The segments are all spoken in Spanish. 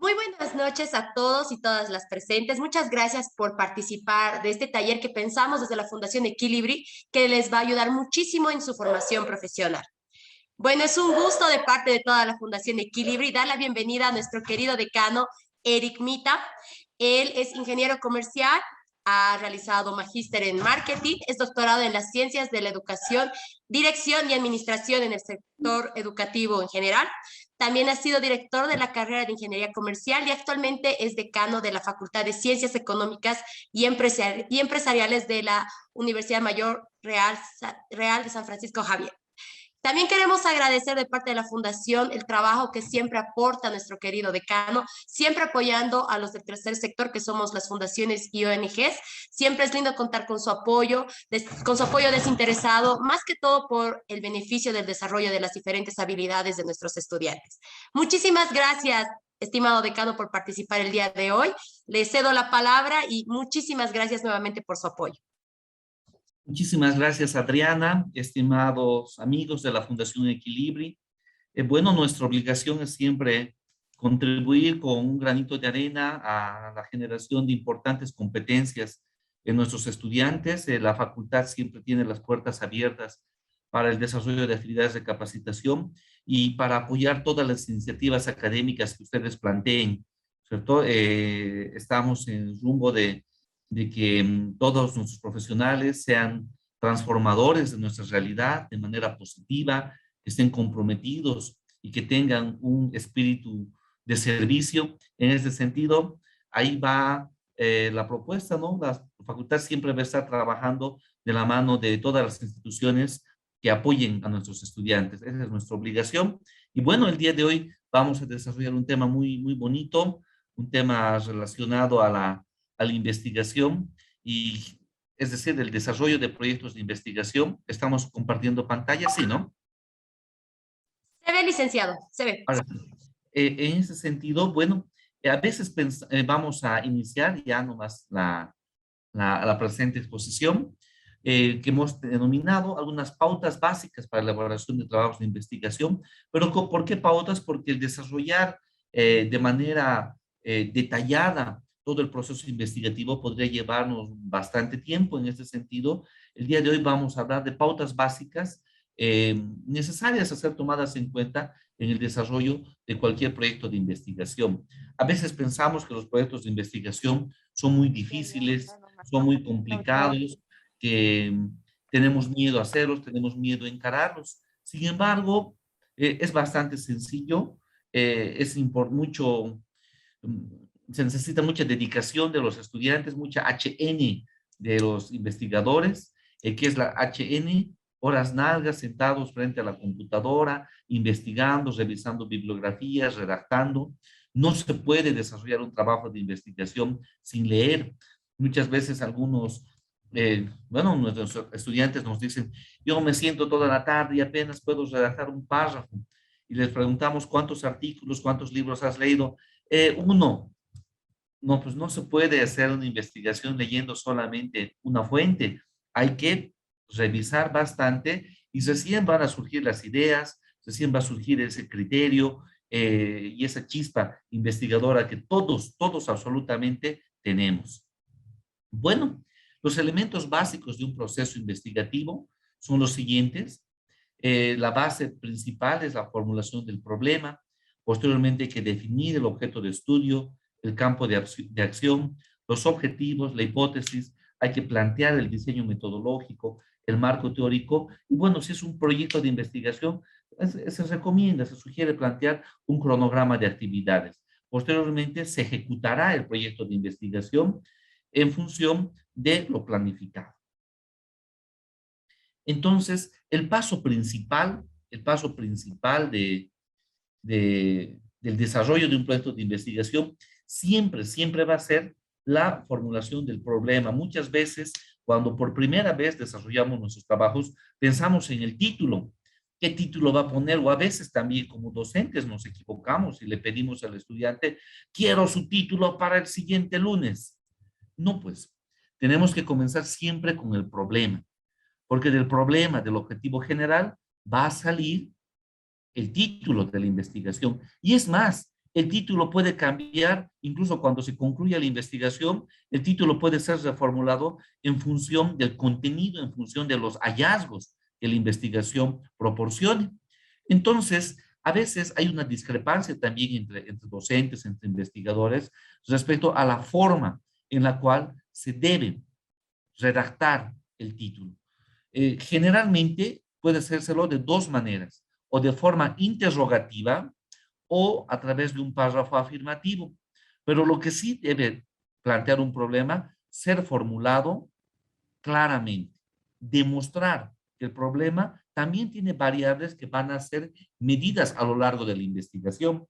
Muy buenas noches a todos y todas las presentes. Muchas gracias por participar de este taller que pensamos desde la Fundación Equilibri, que les va a ayudar muchísimo en su formación profesional. Bueno, es un gusto de parte de toda la Fundación Equilibri dar la bienvenida a nuestro querido decano, Eric Mita. Él es ingeniero comercial, ha realizado magíster en marketing, es doctorado en las ciencias de la educación, dirección y administración en el sector educativo en general. También ha sido director de la carrera de Ingeniería Comercial y actualmente es decano de la Facultad de Ciencias Económicas y Empresariales de la Universidad Mayor Real de San Francisco Javier. También queremos agradecer de parte de la Fundación el trabajo que siempre aporta nuestro querido decano, siempre apoyando a los del tercer sector, que somos las fundaciones y ONGs. Siempre es lindo contar con su apoyo desinteresado, más que todo por el beneficio del desarrollo de las diferentes habilidades de nuestros estudiantes. Muchísimas gracias, estimado decano, por participar el día de hoy. Le cedo la palabra y muchísimas gracias nuevamente por su apoyo. Muchísimas gracias, Adriana, estimados amigos de la Fundación Equilibri. Bueno, nuestra obligación es siempre contribuir con un granito de arena a la generación de importantes competencias en nuestros estudiantes. La facultad siempre tiene las puertas abiertas para el desarrollo de actividades de capacitación y para apoyar todas las iniciativas académicas que ustedes planteen, ¿cierto? Estamos en rumbo de que todos nuestros profesionales sean transformadores de nuestra realidad de manera positiva, que estén comprometidos y que tengan un espíritu de servicio. En ese sentido, ahí va la propuesta, ¿no? La facultad siempre va a estar trabajando de la mano de todas las instituciones que apoyen a nuestros estudiantes. Esa es nuestra obligación. Y bueno, el día de hoy vamos a desarrollar un tema muy bonito, un tema relacionado a la investigación y es decir, el desarrollo de proyectos de investigación. Estamos compartiendo pantalla, sí, ¿no? Se ve, licenciado, se ve. Ahora, en ese sentido, bueno, a veces vamos a iniciar ya nomás la presente exposición, que hemos denominado algunas pautas básicas para la elaboración de trabajos de investigación. Pero ¿por qué pautas? Porque el desarrollar de manera detallada todo el proceso investigativo podría llevarnos bastante tiempo. En este sentido, el día de hoy vamos a hablar de pautas básicas necesarias a ser tomadas en cuenta en el desarrollo de cualquier proyecto de investigación. A veces pensamos que los proyectos de investigación son muy difíciles, son muy complicados, que tenemos miedo a hacerlos, tenemos miedo a encararlos. Sin embargo, es bastante sencillo, mucho, se necesita mucha dedicación de los estudiantes, mucha HN de los investigadores, que es la HN, horas nalgas sentados frente a la computadora, investigando, revisando bibliografías, redactando. No se puede desarrollar un trabajo de investigación sin leer. Muchas veces nuestros estudiantes nos dicen, yo me siento toda la tarde y apenas puedo redactar un párrafo. Y les preguntamos cuántos artículos, cuántos libros has leído. Uno. No, pues no se puede hacer una investigación leyendo solamente una fuente. Hay que revisar bastante y recién van a surgir las ideas, recién va a surgir ese criterio y esa chispa investigadora que todos absolutamente tenemos. Bueno, los elementos básicos de un proceso investigativo son los siguientes. La base principal es la formulación del problema. Posteriormente hay que definir el objeto de estudio, el campo de acción, los objetivos, la hipótesis. Hay que plantear el diseño metodológico, el marco teórico. Y bueno, si es un proyecto de investigación, se recomienda, se sugiere plantear un cronograma de actividades. Posteriormente se ejecutará el proyecto de investigación en función de lo planificado. Entonces, el paso principal del desarrollo de un proyecto de investigación siempre va a ser la formulación del problema. Muchas veces, cuando por primera vez desarrollamos nuestros trabajos, pensamos en el título. ¿Qué título va a poner? O a veces también como docentes nos equivocamos y le pedimos al estudiante, quiero su título para el siguiente lunes. No, pues, tenemos que comenzar siempre con el problema, porque del problema, del objetivo general, va a salir el título de la investigación. Y es más, El título puede cambiar, incluso cuando se concluya la investigación, el título puede ser reformulado en función del contenido, en función de los hallazgos que la investigación proporcione. Entonces, a veces hay una discrepancia también entre docentes, entre investigadores, respecto a la forma en la cual se debe redactar el título. Generalmente puede hacérselo de dos maneras, o de forma interrogativa o a través de un párrafo afirmativo. Pero lo que sí debe plantear un problema, ser formulado claramente, demostrar que el problema también tiene variables que van a ser medidas a lo largo de la investigación.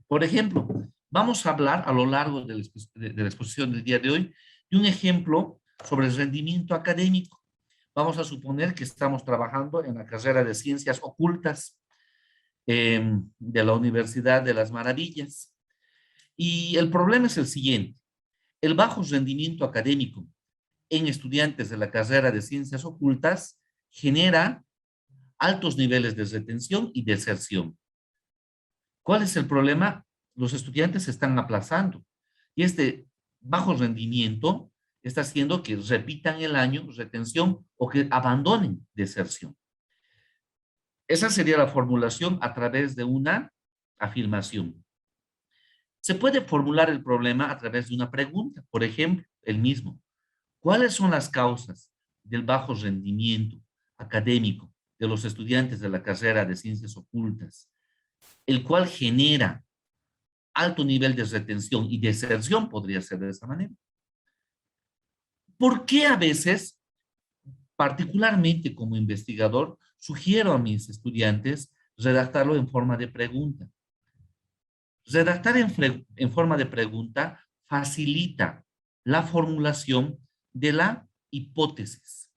Por ejemplo, vamos a hablar a lo largo de la exposición del día de hoy de un ejemplo sobre el rendimiento académico. Vamos a suponer que estamos trabajando en la carrera de Ciencias Ocultas de la Universidad de las Maravillas. Y el problema es el siguiente. El bajo rendimiento académico en estudiantes de la carrera de Ciencias Ocultas genera altos niveles de retención y deserción. ¿Cuál es el problema? Los estudiantes se están aplazando y este bajo rendimiento está haciendo que repitan el año, retención, o que abandonen, deserción. Esa sería la formulación a través de una afirmación. Se puede formular el problema a través de una pregunta, por ejemplo, el mismo. ¿Cuáles son las causas del bajo rendimiento académico de los estudiantes de la carrera de Ciencias Ocultas, el cual genera alto nivel de retención y deserción? Podría ser de esa manera. ¿Por qué a veces, particularmente como investigador, sugiero a mis estudiantes redactarlo en forma de pregunta? Redactar en forma de pregunta facilita la formulación de la hipótesis.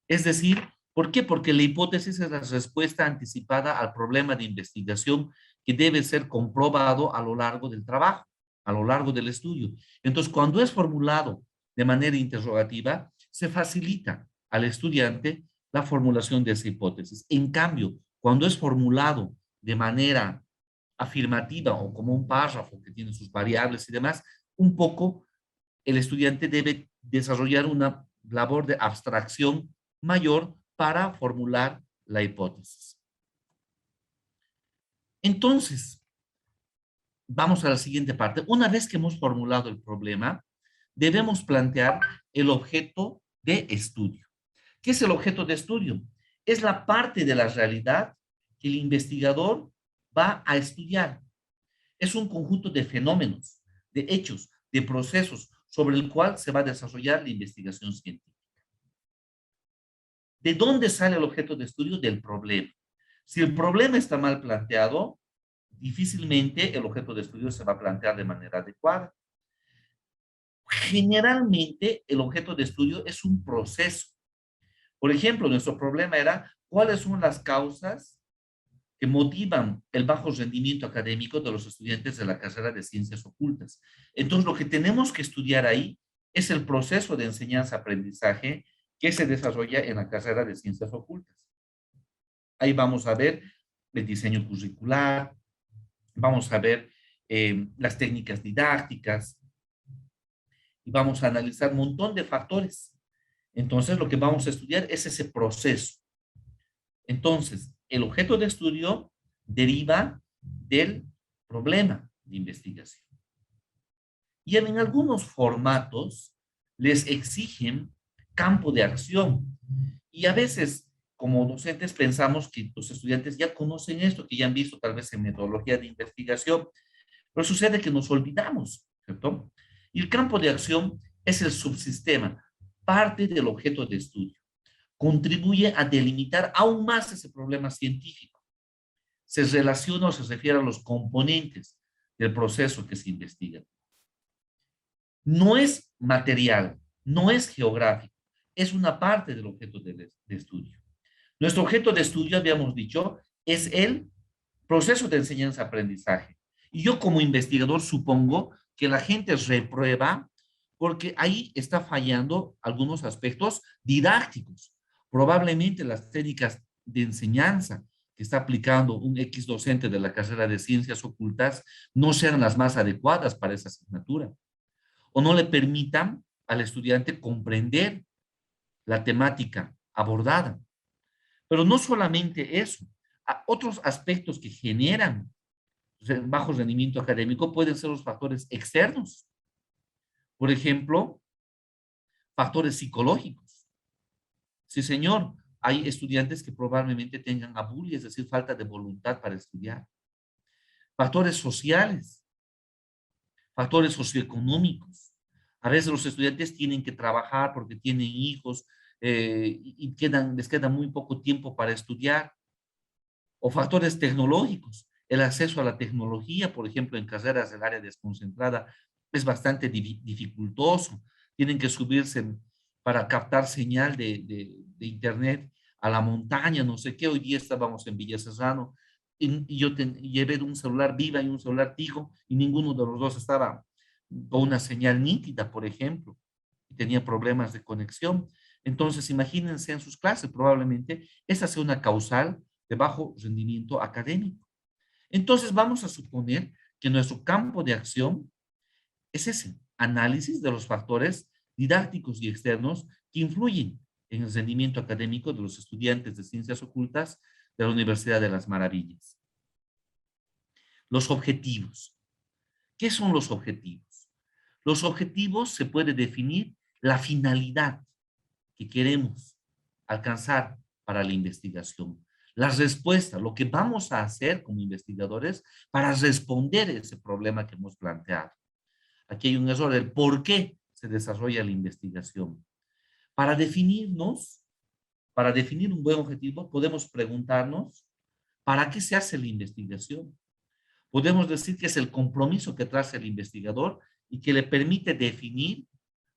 Es decir, ¿por qué? Porque la hipótesis es la respuesta anticipada al problema de investigación que debe ser comprobado a lo largo del trabajo, a lo largo del estudio. Entonces, cuando es formulado de manera interrogativa, se facilita al estudiante la formulación de esa hipótesis. En cambio, cuando es formulado de manera afirmativa o como un párrafo que tiene sus variables y demás, un poco el estudiante debe desarrollar una labor de abstracción mayor para formular la hipótesis. Entonces, vamos a la siguiente parte. Una vez que hemos formulado el problema, debemos plantear el objeto de estudio. ¿Qué es el objeto de estudio? Es la parte de la realidad que el investigador va a estudiar. Es un conjunto de fenómenos, de hechos, de procesos sobre el cual se va a desarrollar la investigación científica. ¿De dónde sale el objeto de estudio? Del problema. Si el problema está mal planteado, difícilmente el objeto de estudio se va a plantear de manera adecuada. Generalmente, el objeto de estudio es un proceso. Por ejemplo, nuestro problema era cuáles son las causas que motivan el bajo rendimiento académico de los estudiantes de la carrera de Ciencias Ocultas. Entonces, lo que tenemos que estudiar ahí es el proceso de enseñanza-aprendizaje que se desarrolla en la carrera de Ciencias Ocultas. Ahí vamos a ver el diseño curricular, vamos a ver las técnicas didácticas y vamos a analizar un montón de factores. Entonces, lo que vamos a estudiar es ese proceso. Entonces, el objeto de estudio deriva del problema de investigación. Y en algunos formatos les exigen campo de acción. Y a veces, como docentes, pensamos que los estudiantes ya conocen esto, que ya han visto tal vez en metodología de investigación, pero sucede que nos olvidamos, ¿cierto? Y el campo de acción es el subsistema, parte del objeto de estudio. Contribuye a delimitar aún más ese problema científico. Se relaciona o se refiere a los componentes del proceso que se investiga. No es material, no es geográfico, es una parte del objeto de estudio. Nuestro objeto de estudio, habíamos dicho, es el proceso de enseñanza-aprendizaje. Y yo como investigador supongo que la gente reprueba porque ahí está fallando algunos aspectos didácticos. Probablemente las técnicas de enseñanza que está aplicando un X docente de la carrera de ciencias ocultas no sean las más adecuadas para esa asignatura, o no le permitan al estudiante comprender la temática abordada. Pero no solamente eso, otros aspectos que generan bajo rendimiento académico pueden ser los factores externos. Por ejemplo, factores psicológicos. Sí, señor, hay estudiantes que probablemente tengan abulia, es decir, falta de voluntad para estudiar. Factores sociales, factores socioeconómicos. A veces los estudiantes tienen que trabajar porque tienen hijos y les queda muy poco tiempo para estudiar. O factores tecnológicos. El acceso a la tecnología, por ejemplo, en carreras del área desconcentrada, es bastante dificultoso. Tienen que subirse para captar señal de internet a la montaña, no sé qué. Hoy día estábamos en Villa Serrano y yo llevé un celular Viva y un celular Tigo y ninguno de los dos estaba con una señal nítida, por ejemplo, y tenía problemas de conexión. Entonces, imagínense en sus clases, probablemente esa sea una causal de bajo rendimiento académico. Entonces, vamos a suponer que nuestro campo de acción es ese, análisis de los factores didácticos y externos que influyen en el rendimiento académico de los estudiantes de ciencias ocultas de la Universidad de las Maravillas. Los objetivos. ¿Qué son los objetivos? Los objetivos se puede definir la finalidad que queremos alcanzar para la investigación. Las respuestas, lo que vamos a hacer como investigadores para responder a ese problema que hemos planteado. Aquí hay un error, el por qué se desarrolla la investigación. Para definirnos, para definir un buen objetivo, podemos preguntarnos, ¿para qué se hace la investigación? Podemos decir que es el compromiso que trae el investigador y que le permite definir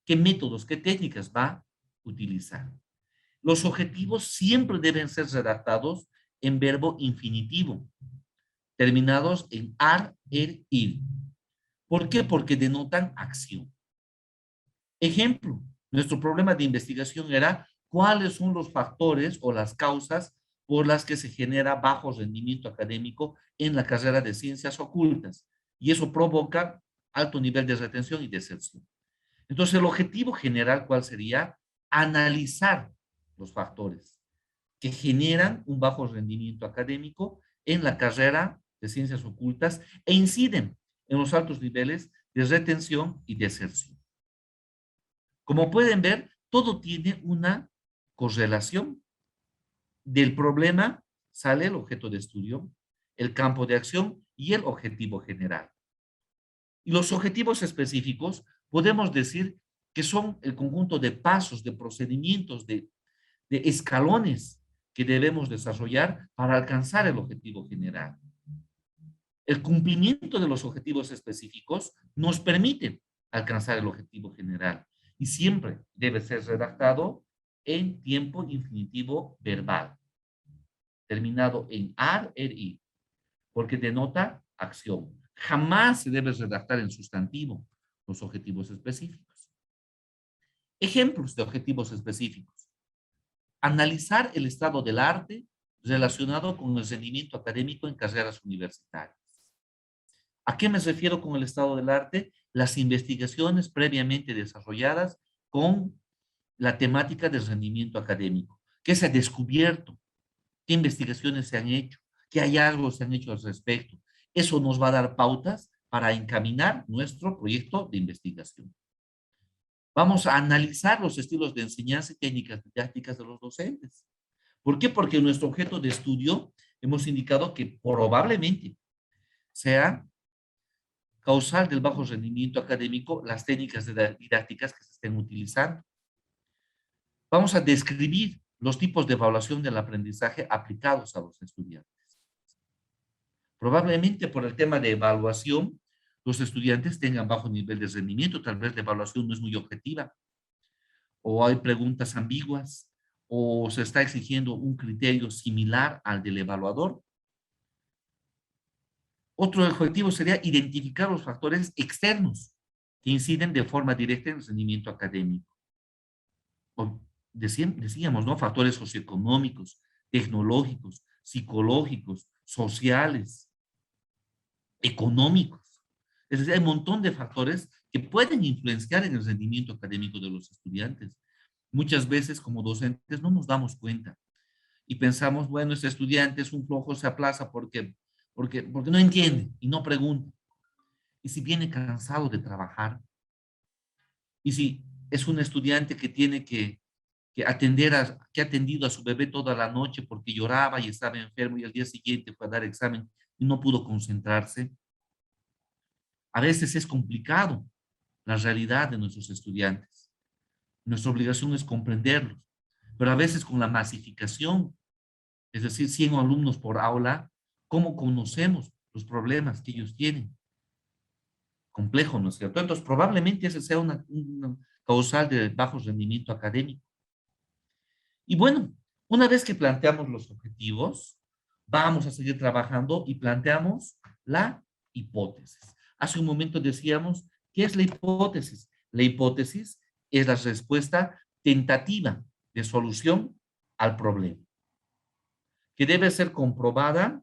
qué métodos, qué técnicas va a utilizar. Los objetivos siempre deben ser redactados en verbo infinitivo, terminados en ar, ir. ¿Por qué? Porque denotan acción. Ejemplo, nuestro problema de investigación era cuáles son los factores o las causas por las que se genera bajo rendimiento académico en la carrera de ciencias ocultas. Y eso provoca alto nivel de retención y deserción. Entonces, el objetivo general, ¿cuál sería? Analizar los factores que generan un bajo rendimiento académico en la carrera de ciencias ocultas e inciden en los altos niveles de retención y deserción. Como pueden ver, todo tiene una correlación. Del problema sale el objeto de estudio, el campo de acción y el objetivo general. Y los objetivos específicos podemos decir que son el conjunto de pasos, de procedimientos, de escalones que debemos desarrollar para alcanzar el objetivo general. El cumplimiento de los objetivos específicos nos permite alcanzar el objetivo general y siempre debe ser redactado en tiempo infinitivo verbal, terminado en ar, ir, porque denota acción. Jamás se debe redactar en sustantivo los objetivos específicos. Ejemplos de objetivos específicos. Analizar el estado del arte relacionado con el rendimiento académico en carreras universitarias. ¿A qué me refiero con el estado del arte? Las investigaciones previamente desarrolladas con la temática del rendimiento académico. ¿Qué se ha descubierto? ¿Qué investigaciones se han hecho? ¿Qué hallazgos se han hecho al respecto? Eso nos va a dar pautas para encaminar nuestro proyecto de investigación. Vamos a analizar los estilos de enseñanza y técnicas didácticas de los docentes. ¿Por qué? Porque nuestro objeto de estudio hemos indicado que probablemente sea causal del bajo rendimiento académico las técnicas didácticas que se estén utilizando. Vamos a describir los tipos de evaluación del aprendizaje aplicados a los estudiantes. Probablemente por el tema de evaluación, los estudiantes tengan bajo nivel de rendimiento, tal vez la evaluación no es muy objetiva, o hay preguntas ambiguas, o se está exigiendo un criterio similar al del evaluador. Otro objetivo sería identificar los factores externos que inciden de forma directa en el rendimiento académico. O decíamos, ¿no? Factores socioeconómicos tecnológicos, psicológicos, sociales, económicos. Es decir, hay un montón de factores que pueden influenciar en el rendimiento académico de los estudiantes. Muchas veces como docentes no nos damos cuenta y pensamos, bueno, este estudiante es un flojo, se aplaza porque no entiende y no pregunta. Y si viene cansado de trabajar, y si es un estudiante que tiene que que ha atendido a su bebé toda la noche porque lloraba y estaba enfermo y al día siguiente fue a dar examen y no pudo concentrarse, a veces es complicado la realidad de nuestros estudiantes. Nuestra obligación es comprenderlos, pero a veces con la masificación, es decir, 100 alumnos por aula, ¿cómo conocemos los problemas que ellos tienen? Complejo, ¿no es cierto? Entonces, probablemente ese sea una causal de bajo rendimiento académico. Y bueno, una vez que planteamos los objetivos, vamos a seguir trabajando y planteamos la hipótesis. Hace un momento decíamos, ¿qué es la hipótesis? La hipótesis es la respuesta tentativa de solución al problema, que debe ser comprobada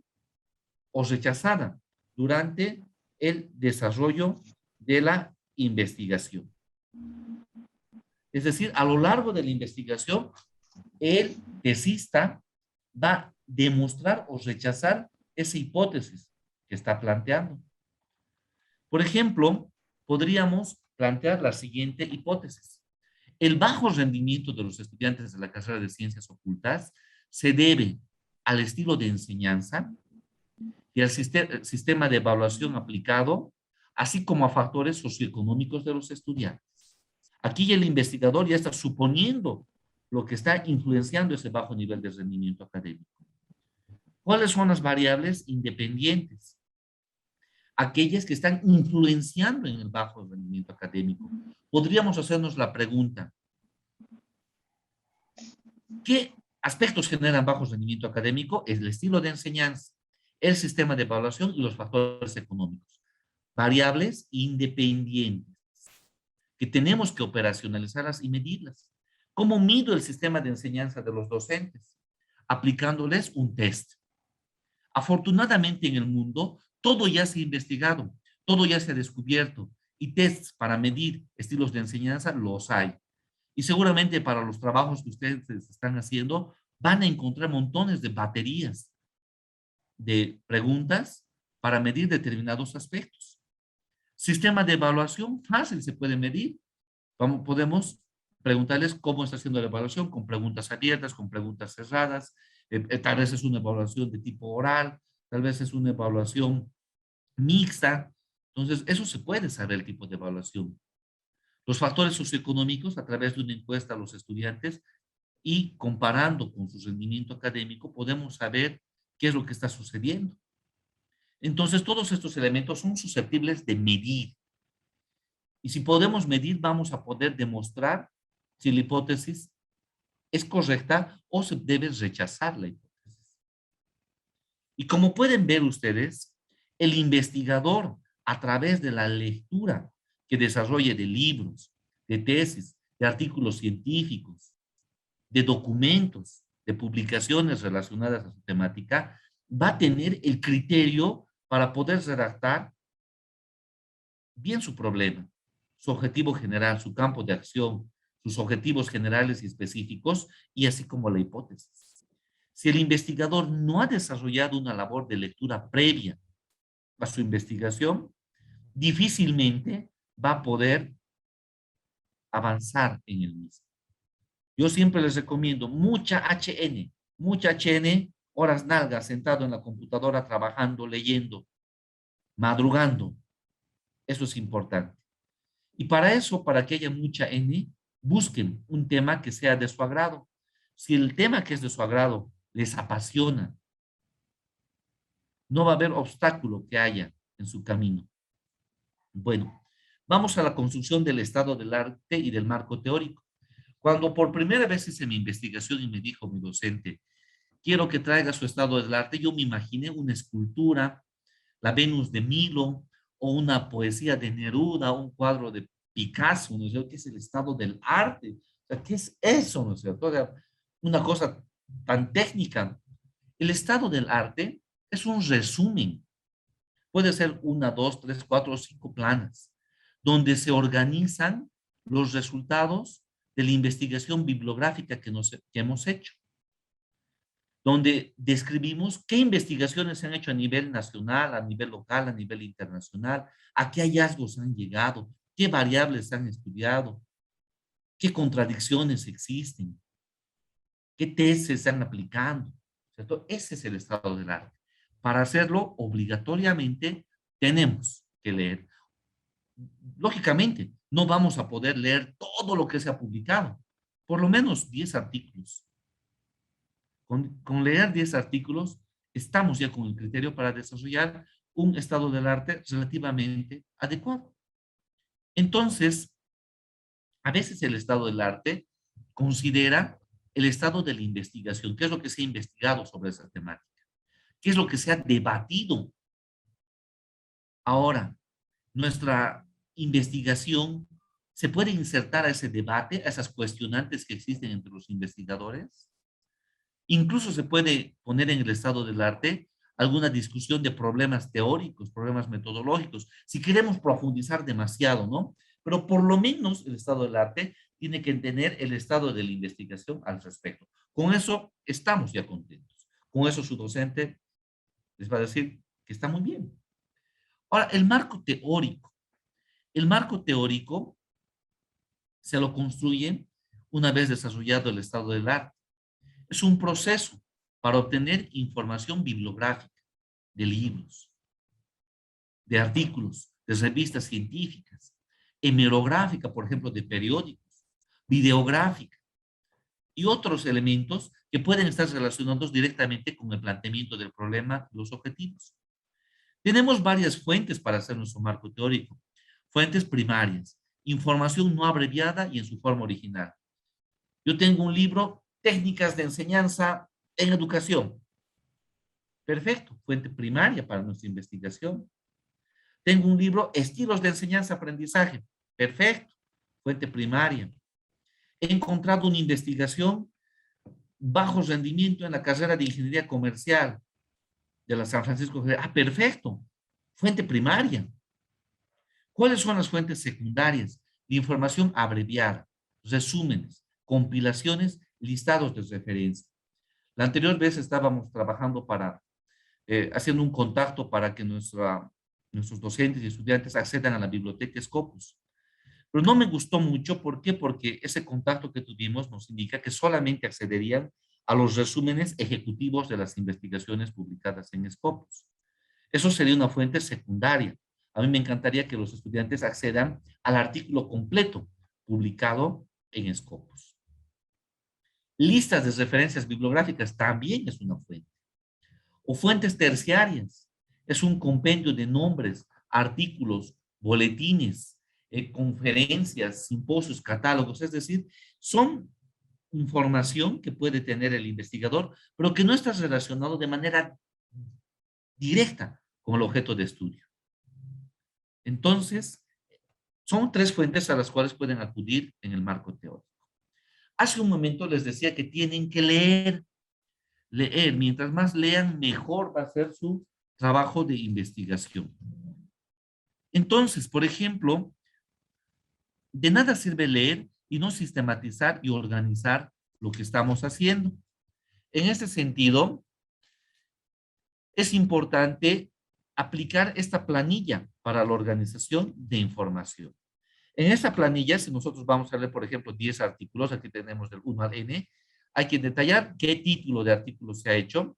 o rechazada durante el desarrollo de la investigación. Es decir, a lo largo de la investigación, el tesista va a demostrar o rechazar esa hipótesis que está planteando. Por ejemplo, podríamos plantear la siguiente hipótesis. El bajo rendimiento de los estudiantes de la carrera de ciencias ocultas se debe al estilo de enseñanza y al sistema de evaluación aplicado, así como a factores socioeconómicos de los estudiantes. Aquí el investigador ya está suponiendo lo que está influenciando ese bajo nivel de rendimiento académico. ¿Cuáles son las variables independientes? Aquellas que están influenciando en el bajo rendimiento académico. Podríamos hacernos la pregunta, ¿qué aspectos generan bajo rendimiento académico? Es el estilo de enseñanza, el sistema de evaluación y los factores económicos. Variables independientes que tenemos que operacionalizarlas y medirlas. ¿Cómo mido el sistema de enseñanza de los docentes? Aplicándoles un test. Afortunadamente en el mundo, todo ya se ha investigado, todo ya se ha descubierto y tests para medir estilos de enseñanza los hay. Y seguramente para los trabajos que ustedes están haciendo, van a encontrar montones de baterías de preguntas para medir determinados aspectos. Sistema de evaluación fácil se puede medir. Podemos preguntarles cómo está haciendo la evaluación con preguntas abiertas, con preguntas cerradas. Tal vez es una evaluación de tipo oral, tal vez es una evaluación mixta. Entonces, eso se puede saber el tipo de evaluación. Los factores socioeconómicos a través de una encuesta a los estudiantes y comparando con su rendimiento académico, podemos saber qué es lo que está sucediendo. Entonces, todos estos elementos son susceptibles de medir. Y si podemos medir, vamos a poder demostrar si la hipótesis es correcta o se debe rechazar la hipótesis. Y como pueden ver ustedes, el investigador, a través de la lectura que desarrolle de libros, de tesis, de artículos científicos, de documentos, de publicaciones relacionadas a su temática, va a tener el criterio para poder redactar bien su problema, su objetivo general, su campo de acción, sus objetivos generales y específicos, y así como la hipótesis. Si el investigador no ha desarrollado una labor de lectura previa a su investigación, difícilmente va a poder avanzar en el mismo. Yo siempre les recomiendo mucha HN, horas nalgas, sentado en la computadora, trabajando, leyendo, madrugando. Eso es importante. Y para eso, para que haya mucha N, busquen un tema que sea de su agrado. Si el tema que es de su agrado les apasiona, no va a haber obstáculo que haya en su camino. Bueno, vamos a la construcción del estado del arte y del marco teórico. Cuando por primera vez hice mi investigación y me dijo mi docente, quiero que traiga su estado del arte, yo me imaginé una escultura, la Venus de Milo, o una poesía de Neruda, un cuadro de Picasso, ¿no es cierto? ¿Qué es el estado del arte? O sea, ¿qué es eso, no es cierto? O sea, una cosa tan técnica. El estado del arte es un resumen. Puede ser una, dos, tres, cuatro o cinco planas, donde se organizan los resultados de la investigación bibliográfica que hemos hecho, donde describimos qué investigaciones se han hecho a nivel nacional, a nivel local, a nivel internacional, a qué hallazgos han llegado, qué variables se han estudiado, qué contradicciones existen, qué tesis se están aplicando, ¿cierto? Ese es el estado del arte. Para hacerlo, obligatoriamente tenemos que leer. Lógicamente, no vamos a poder leer todo lo que se ha publicado, por lo menos 10 artículos. Con leer 10 artículos, estamos ya con el criterio para desarrollar un estado del arte relativamente adecuado. Entonces, a veces el estado del arte considera el estado de la investigación, qué es lo que se ha investigado sobre esa temática, qué es lo que se ha debatido. Ahora, nuestra investigación se puede insertar a ese debate, a esas cuestionantes que existen entre los investigadores. Incluso se puede poner en el estado del arte alguna discusión de problemas teóricos, problemas metodológicos, si queremos profundizar demasiado, ¿no? Pero por lo menos el estado del arte tiene que tener el estado de la investigación al respecto. Con eso estamos ya contentos. Con eso su docente les va a decir que está muy bien. Ahora, el marco teórico. El marco teórico se lo construye una vez desarrollado el estado del arte. Es un proceso para obtener información bibliográfica de libros, de artículos, de revistas científicas, hemerográfica, por ejemplo, de periódicos, videográfica y otros elementos que pueden estar relacionados directamente con el planteamiento del problema, los objetivos. Tenemos varias fuentes para hacer nuestro marco teórico. Fuentes primarias, información no abreviada y en su forma original. Yo tengo un libro, Técnicas de enseñanza en educación. Perfecto, fuente primaria para nuestra investigación. Tengo un libro, Estilos de enseñanza-aprendizaje. Perfecto, fuente primaria. He encontrado una investigación, bajo rendimiento en la carrera de ingeniería comercial de la San Francisco. Ah, perfecto, fuente primaria. ¿Cuáles son las fuentes secundarias? La información abreviada, resúmenes, compilaciones, listados de referencia. La anterior vez estábamos trabajando haciendo un contacto para que nuestros docentes y estudiantes accedan a la biblioteca Scopus. Pero no me gustó mucho, ¿por qué? Porque ese contacto que tuvimos nos indica que solamente accederían a los resúmenes ejecutivos de las investigaciones publicadas en Scopus. Eso sería una fuente secundaria. A mí me encantaría que los estudiantes accedan al artículo completo publicado en Scopus. Listas de referencias bibliográficas también es una fuente. O fuentes terciarias. Es un compendio de nombres, artículos, boletines, conferencias, simposios, catálogos. Es decir, son información que puede tener el investigador, pero que no está relacionado de manera directa con el objeto de estudio. Entonces, son tres fuentes a las cuales pueden acudir en el marco teórico. Hace un momento les decía que tienen que leer. Mientras más lean, mejor va a ser su trabajo de investigación. Entonces, por ejemplo, de nada sirve leer y no sistematizar y organizar lo que estamos haciendo. En ese sentido, es importante aplicar esta planilla para la organización de información. En esta planilla, si nosotros vamos a leer, por ejemplo, 10 artículos, aquí tenemos del 1 al N, hay que detallar qué título de artículo se ha hecho,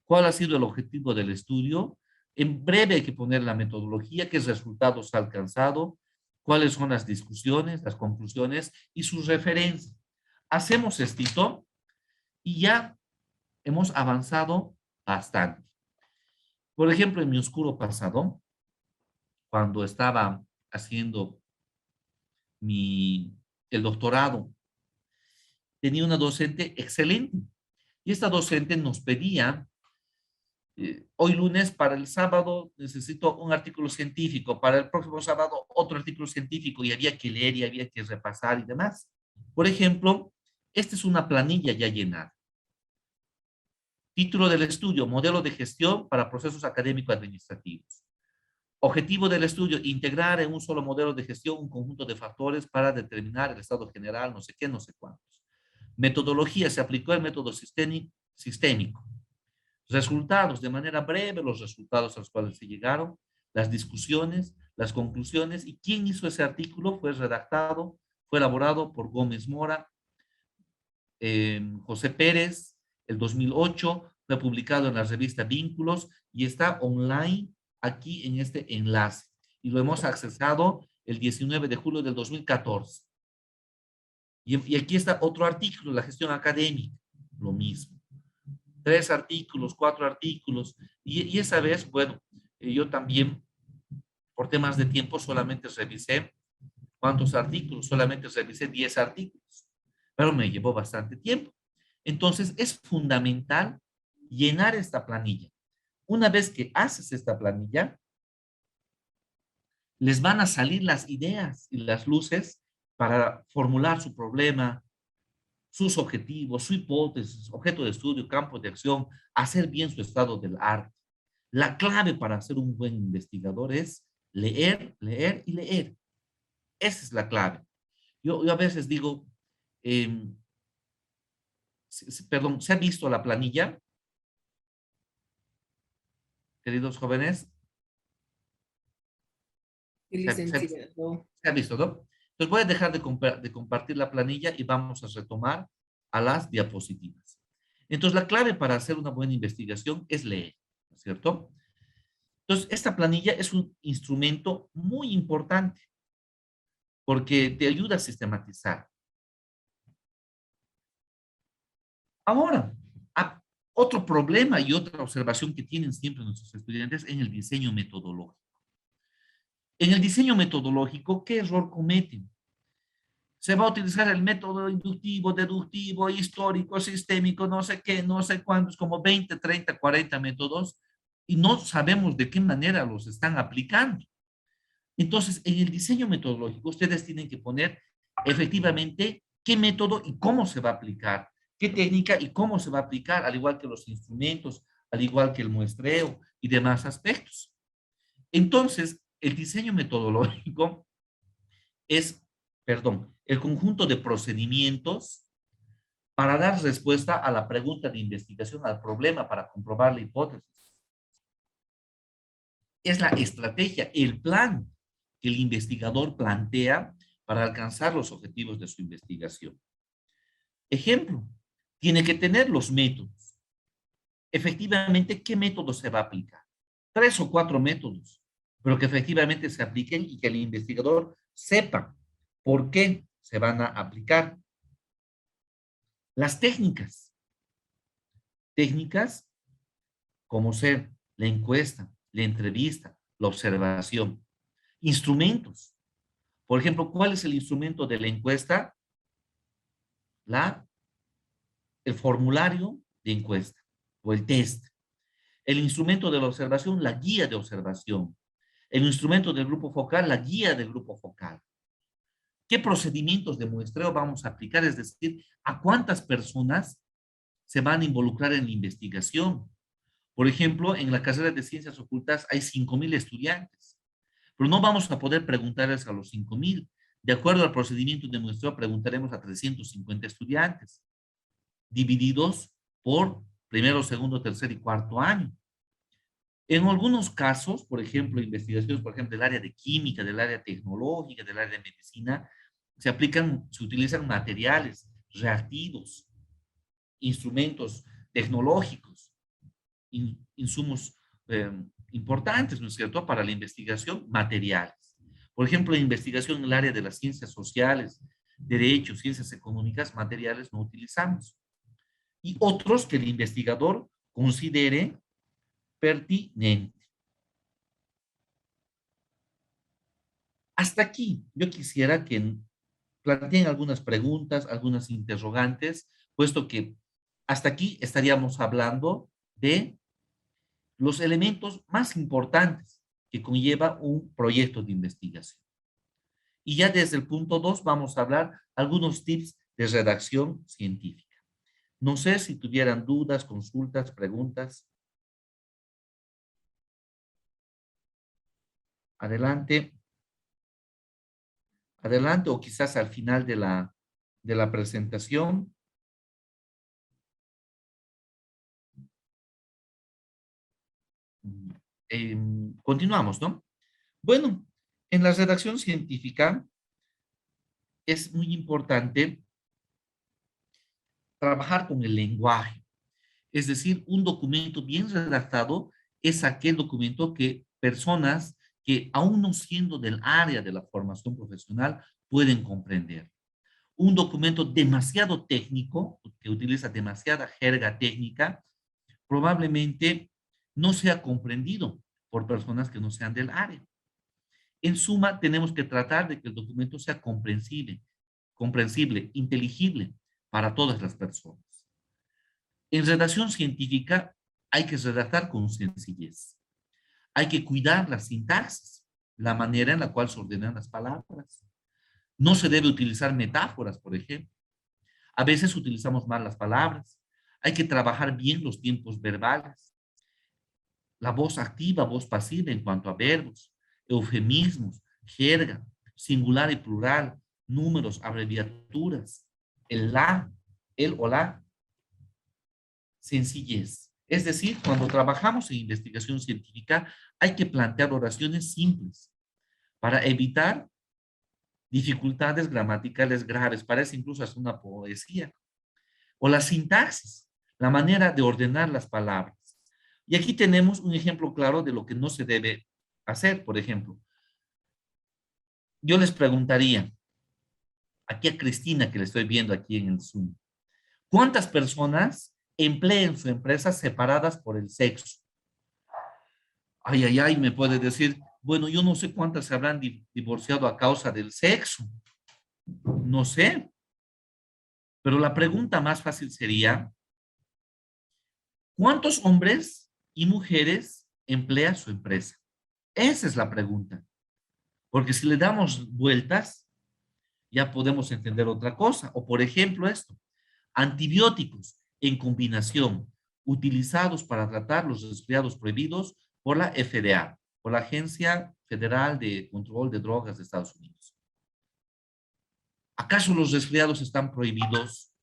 cuál ha sido el objetivo del estudio, en breve hay que poner la metodología, qué resultados ha alcanzado, cuáles son las discusiones, las conclusiones y sus referencias. Hacemos esto y ya hemos avanzado bastante. Por ejemplo, en mi oscuro pasado, cuando estaba haciendo el doctorado, tenía una docente excelente. Y esta docente nos pedía, hoy lunes para el sábado necesito un artículo científico, para el próximo sábado otro artículo científico, y había que leer y había que repasar y demás. Por ejemplo, esta es una planilla ya llenada. Título del estudio, modelo de gestión para procesos académico-administrativos. Objetivo del estudio, integrar en un solo modelo de gestión un conjunto de factores para determinar el estado general, no sé qué, no sé cuántos. Metodología, se aplicó el método sistémico. Resultados, de manera breve, los resultados a los cuales se llegaron, las discusiones, las conclusiones, y quién hizo ese artículo. Fue redactado, fue elaborado por Gómez Mora, José Pérez, el 2008, fue publicado en la revista Vínculos y está online aquí en este enlace. Y lo hemos accesado el 19 de julio del 2014. Y aquí está otro artículo, la gestión académica, lo mismo. 3 artículos, 4 artículos, y esa vez, bueno, yo también, por temas de tiempo, solamente revisé, ¿cuántos artículos? Solamente revisé 10 artículos, pero me llevó bastante tiempo. Entonces, es fundamental llenar esta planilla. Una vez que haces esta planilla, les van a salir las ideas y las luces para formular su problema, sus objetivos, su hipótesis, objeto de estudio, campo de acción, hacer bien su estado del arte. La clave para ser un buen investigador es leer, leer y leer. Esa es la clave. Yo a veces digo, eh, perdón, ¿se ha visto la planilla, queridos jóvenes? Sí, licenciado. Se ha visto, ¿no? Entonces voy a dejar de compartir la planilla y vamos a retomar a las diapositivas. Entonces la clave para hacer una buena investigación es leer, ¿no es cierto? Entonces esta planilla es un instrumento muy importante porque te ayuda a sistematizar. Ahora, otro problema y otra observación que tienen siempre nuestros estudiantes en el diseño metodológico. En el diseño metodológico, ¿qué error cometen? Se va a utilizar el método inductivo, deductivo, histórico, sistémico, no sé qué, no sé cuántos, como 20, 30, 40 métodos, y no sabemos de qué manera los están aplicando. Entonces, en el diseño metodológico, ustedes tienen que poner efectivamente qué método y cómo se va a aplicar, qué técnica y cómo se va a aplicar, al igual que los instrumentos, al igual que el muestreo y demás aspectos. Entonces, el diseño metodológico es, perdón, el conjunto de procedimientos para dar respuesta a la pregunta de investigación, al problema, para comprobar la hipótesis. Es la estrategia, el plan que el investigador plantea para alcanzar los objetivos de su investigación. Ejemplo, tiene que tener los métodos. Efectivamente, ¿qué método se va a aplicar? 3 o 4 métodos, pero que efectivamente se apliquen y que el investigador sepa por qué se van a aplicar. Las técnicas. Técnicas como ser la encuesta, la entrevista, la observación. Instrumentos. Por ejemplo, ¿cuál es el instrumento de la encuesta? El formulario de encuesta o el test. El instrumento de la observación, la guía de observación. El instrumento del grupo focal, la guía del grupo focal. ¿Qué procedimientos de muestreo vamos a aplicar? Es decir, ¿a cuántas personas se van a involucrar en la investigación? Por ejemplo, en la carrera de Ciencias Ocultas hay 5,000 estudiantes, pero no vamos a poder preguntarles a los 5,000. De acuerdo al procedimiento de muestreo, preguntaremos a 350 estudiantes, divididos por primero, segundo, tercer y cuarto año. En algunos casos, por ejemplo, investigaciones, por ejemplo, del área de química, del área tecnológica, del área de medicina, se utilizan materiales reactivos, instrumentos tecnológicos, insumos importantes, ¿no es cierto?, para la investigación, materiales. Por ejemplo, en investigación en el área de las ciencias sociales, derechos, ciencias económicas, materiales no utilizamos. Y otros que el investigador considere pertinente. Hasta aquí, yo quisiera que planteen algunas preguntas, algunas interrogantes, puesto que hasta aquí estaríamos hablando de los elementos más importantes que conlleva un proyecto de investigación. Y ya desde el punto 2 vamos a hablar algunos tips de redacción científica. No sé si tuvieran dudas, consultas, preguntas. Adelante. Adelante, o quizás al final de la presentación. Continuamos, ¿no? Bueno, en la redacción científica es muy importante trabajar con el lenguaje. Es decir, un documento bien redactado es aquel documento que personas que aún no siendo del área de la formación profesional pueden comprender. Un documento demasiado técnico, que utiliza demasiada jerga técnica, probablemente no sea comprendido por personas que no sean del área. En suma, tenemos que tratar de que el documento sea comprensible, inteligible para todas las personas. En redacción científica hay que redactar con sencillez. Hay que cuidar la sintaxis, la manera en la cual se ordenan las palabras. No se debe utilizar metáforas, por ejemplo. A veces utilizamos mal las palabras. Hay que trabajar bien los tiempos verbales. La voz activa, voz pasiva en cuanto a verbos, eufemismos, jerga, singular y plural, números, abreviaturas, el la, el o la, sencillez. Es decir, cuando trabajamos en investigación científica, hay que plantear oraciones simples para evitar dificultades gramaticales graves. Parece incluso hasta una poesía. O la sintaxis, la manera de ordenar las palabras. Y aquí tenemos un ejemplo claro de lo que no se debe hacer. Por ejemplo, yo les preguntaría, aquí a Cristina, que le estoy viendo aquí en el Zoom, ¿cuántas personas emplean su empresa separadas por el sexo? Ay, ay, ay, me puede decir, bueno, yo no sé cuántas se habrán divorciado a causa del sexo. No sé. Pero la pregunta más fácil sería, ¿cuántos hombres y mujeres emplea su empresa? Esa es la pregunta. Porque si le damos vueltas, ya podemos entender otra cosa. O por ejemplo esto, antibióticos en combinación utilizados para tratar los resfriados prohibidos por la FDA, por la Agencia Federal de Control de Drogas de Estados Unidos. ¿Acaso los resfriados están prohibidos?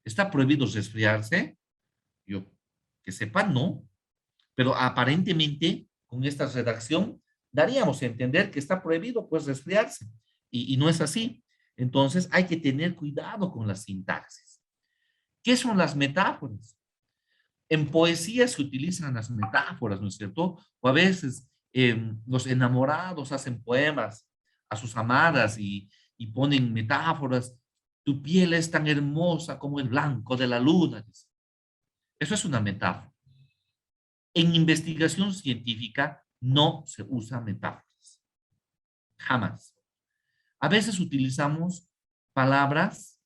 ¿Está prohibido resfriarse? Yo que sepa, no. Pero aparentemente, con esta redacción, daríamos a entender que está prohibido, pues, resfriarse. Y no es así. Entonces, hay que tener cuidado con la sintaxis. ¿Qué son las metáforas? En poesía se utilizan las metáforas, ¿no es cierto? O a veces los enamorados hacen poemas a sus amadas y ponen metáforas. Tu piel es tan hermosa como el blanco de la luna. Eso es una metáfora. En investigación científica no se usa metáforas. Jamás. A veces utilizamos palabras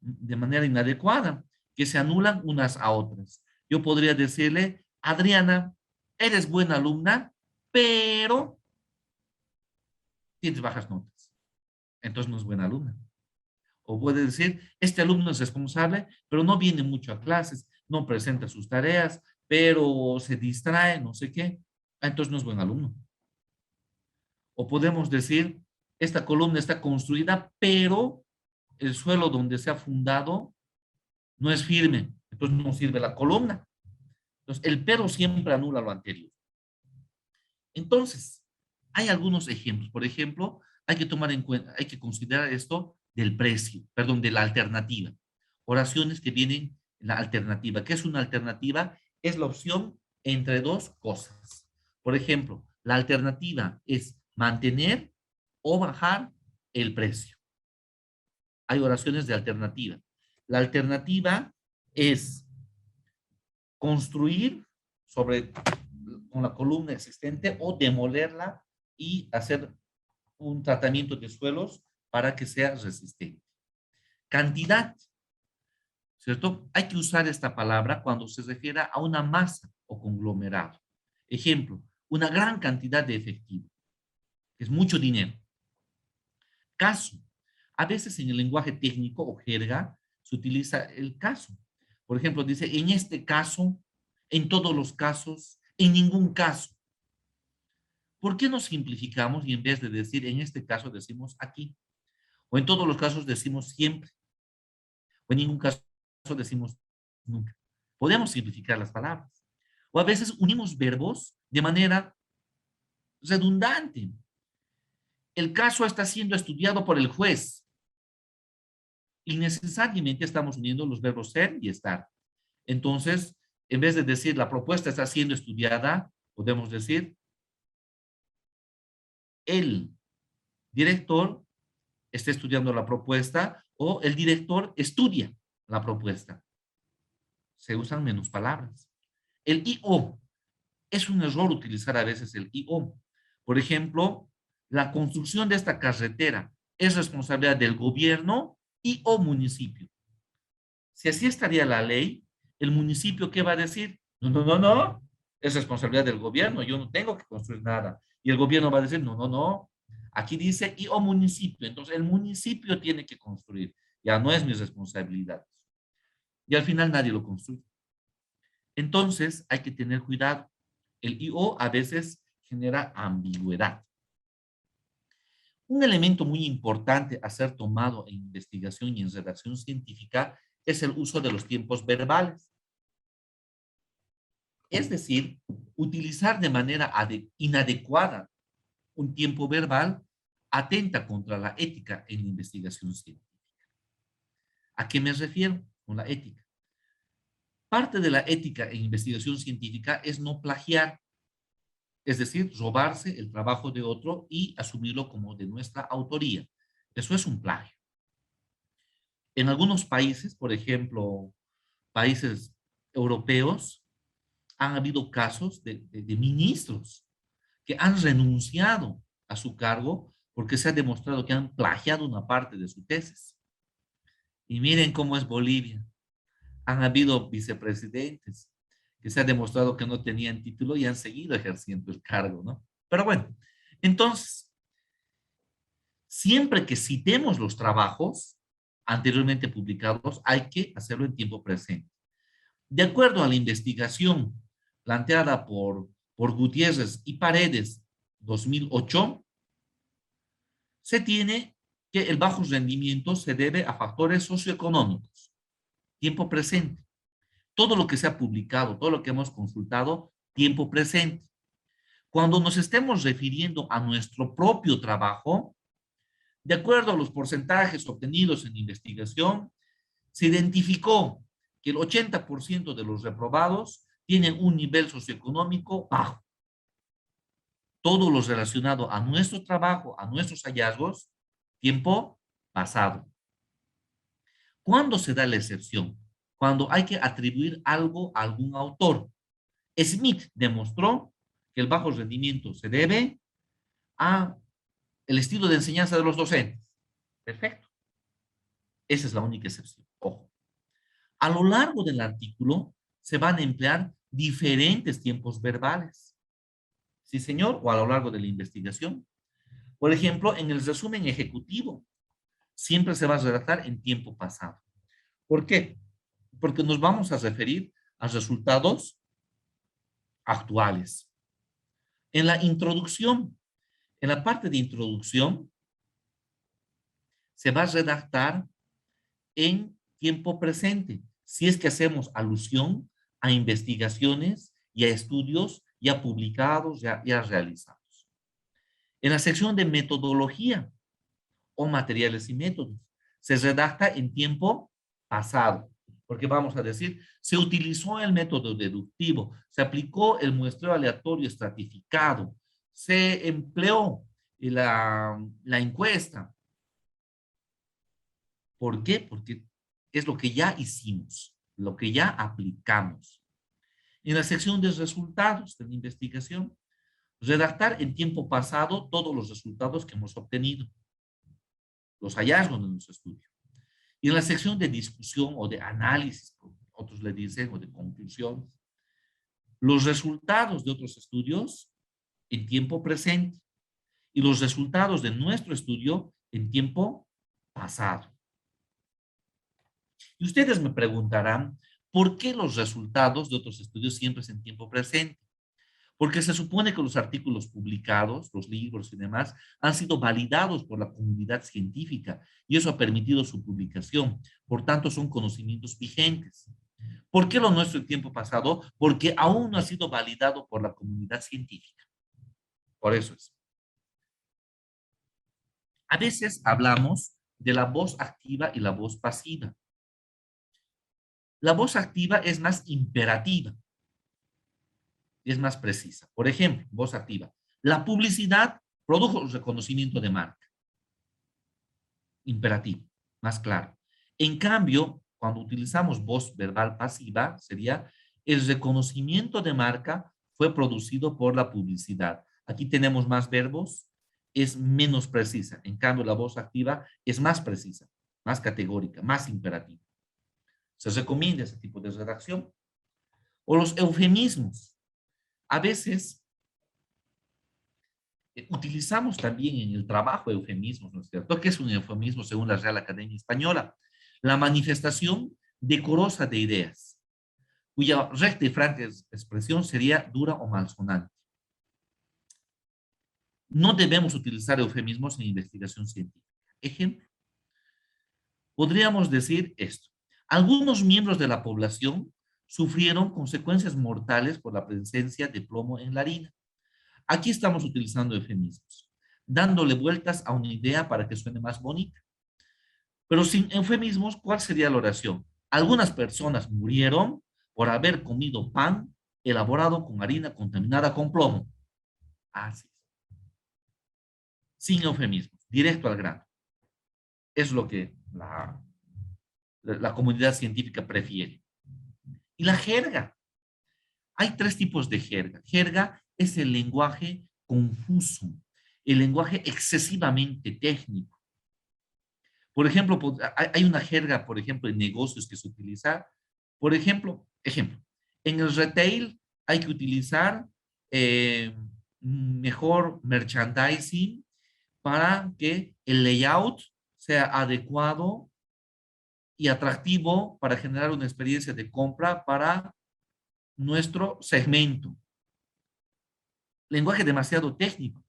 de manera inadecuada que se anulan unas a otras. Yo podría decirle, Adriana, eres buena alumna, pero tienes bajas notas. Entonces no es buena alumna. O puede decir, este alumno es responsable, pero no viene mucho a clases, no presenta sus tareas, pero se distrae, no sé qué. Entonces no es buen alumno. O podemos decir, esta columna está construida, pero el suelo donde se ha fundado no es firme, entonces no sirve la columna. Entonces, el pero siempre anula lo anterior. Entonces, hay algunos ejemplos. Por ejemplo, hay que tomar en cuenta, hay que considerar esto del precio, perdón, de la alternativa. Oraciones que vienen en la alternativa. ¿Qué es una alternativa? Es la opción entre dos cosas. Por ejemplo, la alternativa es mantener o bajar el precio. Hay oraciones de alternativa. La alternativa es construir sobre con la columna existente o demolerla y hacer un tratamiento de suelos para que sea resistente. Cantidad, ¿cierto? Hay que usar esta palabra cuando se refiere a una masa o conglomerado. Ejemplo, una gran cantidad de efectivo, que es mucho dinero. Caso, a veces en el lenguaje técnico o jerga se utiliza el caso. Por ejemplo, dice, en este caso, en todos los casos, en ningún caso. ¿Por qué no simplificamos y en vez de decir en este caso decimos aquí? O en todos los casos decimos siempre. O en ningún caso decimos nunca. Podemos simplificar las palabras. O a veces unimos verbos de manera redundante. El caso está siendo estudiado por el juez. Y necesariamente estamos uniendo los verbos ser y estar. Entonces, en vez de decir la propuesta está siendo estudiada, podemos decir el director está estudiando la propuesta o el director estudia la propuesta. Se usan menos palabras. El IO. Es un error utilizar a veces el IO. Por ejemplo, la construcción de esta carretera es responsabilidad del gobierno y o municipio. Si así estaría la ley, el municipio, ¿qué va a decir? No, no, no, no, es responsabilidad del gobierno, yo no tengo que construir nada. Y el gobierno va a decir, no, no, no, aquí dice y o municipio, entonces el municipio tiene que construir, ya no es mi responsabilidad. Y al final nadie lo construye. Entonces hay que tener cuidado. El IO a veces genera ambigüedad. Un elemento muy importante a ser tomado en investigación y en redacción científica es el uso de los tiempos verbales. Es decir, utilizar de manera inadecuada un tiempo verbal atenta contra la ética en la investigación científica. ¿A qué me refiero con la ética? Parte de la ética en investigación científica es no plagiar, es decir, robarse el trabajo de otro y asumirlo como de nuestra autoría. Eso es un plagio. En algunos países, por ejemplo, países europeos, han habido casos de ministros que han renunciado a su cargo porque se ha demostrado que han plagiado una parte de su tesis. Y miren cómo es Bolivia. Han habido vicepresidentes que se ha demostrado que no tenían título y han seguido ejerciendo el cargo, ¿no? Pero bueno, entonces, siempre que citemos los trabajos anteriormente publicados, hay que hacerlo en tiempo presente. De acuerdo a la investigación planteada por Gutiérrez y Paredes 2008, se tiene que el bajo rendimiento se debe a factores socioeconómicos. Tiempo presente. Todo lo que se ha publicado, todo lo que hemos consultado, tiempo presente. Cuando nos estemos refiriendo a nuestro propio trabajo, de acuerdo a los porcentajes obtenidos en investigación, se identificó que el 80% de los reprobados tienen un nivel socioeconómico bajo. Todo lo relacionado a nuestro trabajo, a nuestros hallazgos, tiempo pasado. ¿Cuándo se da la excepción? Cuando hay que atribuir algo a algún autor. Smith demostró que el bajo rendimiento se debe a el estilo de enseñanza de los docentes. Perfecto. Esa es la única excepción. Ojo. A lo largo del artículo se van a emplear diferentes tiempos verbales. Sí, señor, o a lo largo de la investigación. Por ejemplo, en el resumen ejecutivo, siempre se va a redactar en tiempo pasado. ¿Por qué? Porque nos vamos a referir a resultados actuales. En la introducción, en la parte de introducción, se va a redactar en tiempo presente, si es que hacemos alusión a investigaciones y a estudios ya publicados, ya realizados. En la sección de metodología o materiales y métodos, se redacta en tiempo pasado, porque vamos a decir, se utilizó el método deductivo, se aplicó el muestreo aleatorio estratificado, se empleó la encuesta. ¿Por qué? Porque es lo que ya hicimos, lo que ya aplicamos. En la sección de resultados de la investigación, redactar en tiempo pasado todos los resultados que hemos obtenido, los hallazgos de nuestro estudio. Y en la sección de discusión o de análisis, como otros le dicen, o de conclusión, los resultados de otros estudios en tiempo presente y los resultados de nuestro estudio en tiempo pasado. Y ustedes me preguntarán, ¿Por qué los resultados de otros estudios siempre es en tiempo presente? Porque se supone que los artículos publicados, los libros y demás, han sido validados por la comunidad científica y eso ha permitido su publicación. Por tanto, son conocimientos vigentes. ¿Por qué lo nuestro en tiempo pasado? Porque aún no ha sido validado por la comunidad científica. Por eso es. A veces hablamos de la voz activa y la voz pasiva. La voz activa es más imperativa, es más precisa. Por ejemplo, voz activa. La publicidad produjo el reconocimiento de marca. Imperativo, más claro. En cambio, cuando utilizamos voz verbal pasiva, sería el reconocimiento de marca fue producido por la publicidad. Aquí tenemos más verbos, es menos precisa. En cambio, la voz activa es más precisa, más categórica, más imperativa. Se recomienda ese tipo de redacción. O los eufemismos. A veces utilizamos también en el trabajo eufemismos, ¿no es cierto? ¿Qué es un eufemismo según la Real Academia Española? La manifestación decorosa de ideas, cuya recta y franca expresión sería dura o malsonante. No debemos utilizar eufemismos en investigación científica. Ejemplo, podríamos decir esto. Algunos miembros de la población sufrieron consecuencias mortales por la presencia de plomo en la harina. Aquí estamos utilizando eufemismos, dándole vueltas a una idea para que suene más bonita. Pero sin eufemismos, ¿cuál sería la oración? Algunas personas murieron por haber comido pan elaborado con harina contaminada con plomo. Así. Sin eufemismos, directo al grano. Es lo que la comunidad científica prefiere. Y la jerga. Hay tres tipos de jerga. Jerga es el lenguaje confuso, el lenguaje excesivamente técnico. Por ejemplo, hay una jerga, por ejemplo, en negocios que se utiliza. Por ejemplo, en el retail hay que utilizar mejor merchandising para que el layout sea adecuado y atractivo para generar una experiencia de compra para nuestro segmento. Lenguaje demasiado técnico.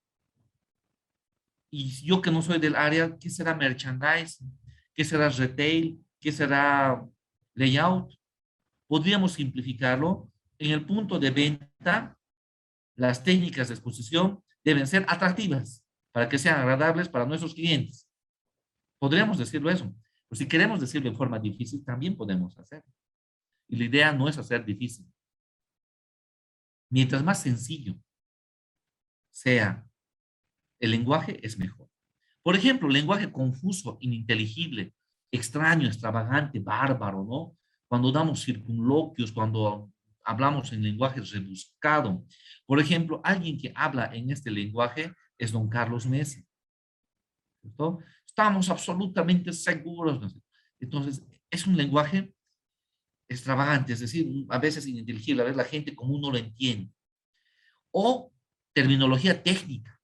Y yo que no soy del área, ¿qué será merchandising? ¿Qué será retail? ¿Qué será layout? Podríamos simplificarlo. En el punto de venta, las técnicas de exposición deben ser atractivas para que sean agradables para nuestros clientes. Podríamos decirlo eso. Pero si queremos decirlo de forma difícil, también podemos hacerlo. Y la idea no es hacer difícil. Mientras más sencillo sea el lenguaje, es mejor. Por ejemplo, lenguaje confuso, ininteligible, extraño, extravagante, bárbaro, ¿no? Cuando damos circunloquios, cuando hablamos en lenguaje rebuscado. Por ejemplo, alguien que habla en este lenguaje es don Carlos Mesa. ¿Cierto? Estamos absolutamente seguros, ¿no? Entonces, es un lenguaje extravagante, es decir, a veces ininteligible, a veces la gente común no lo entiende. O terminología técnica,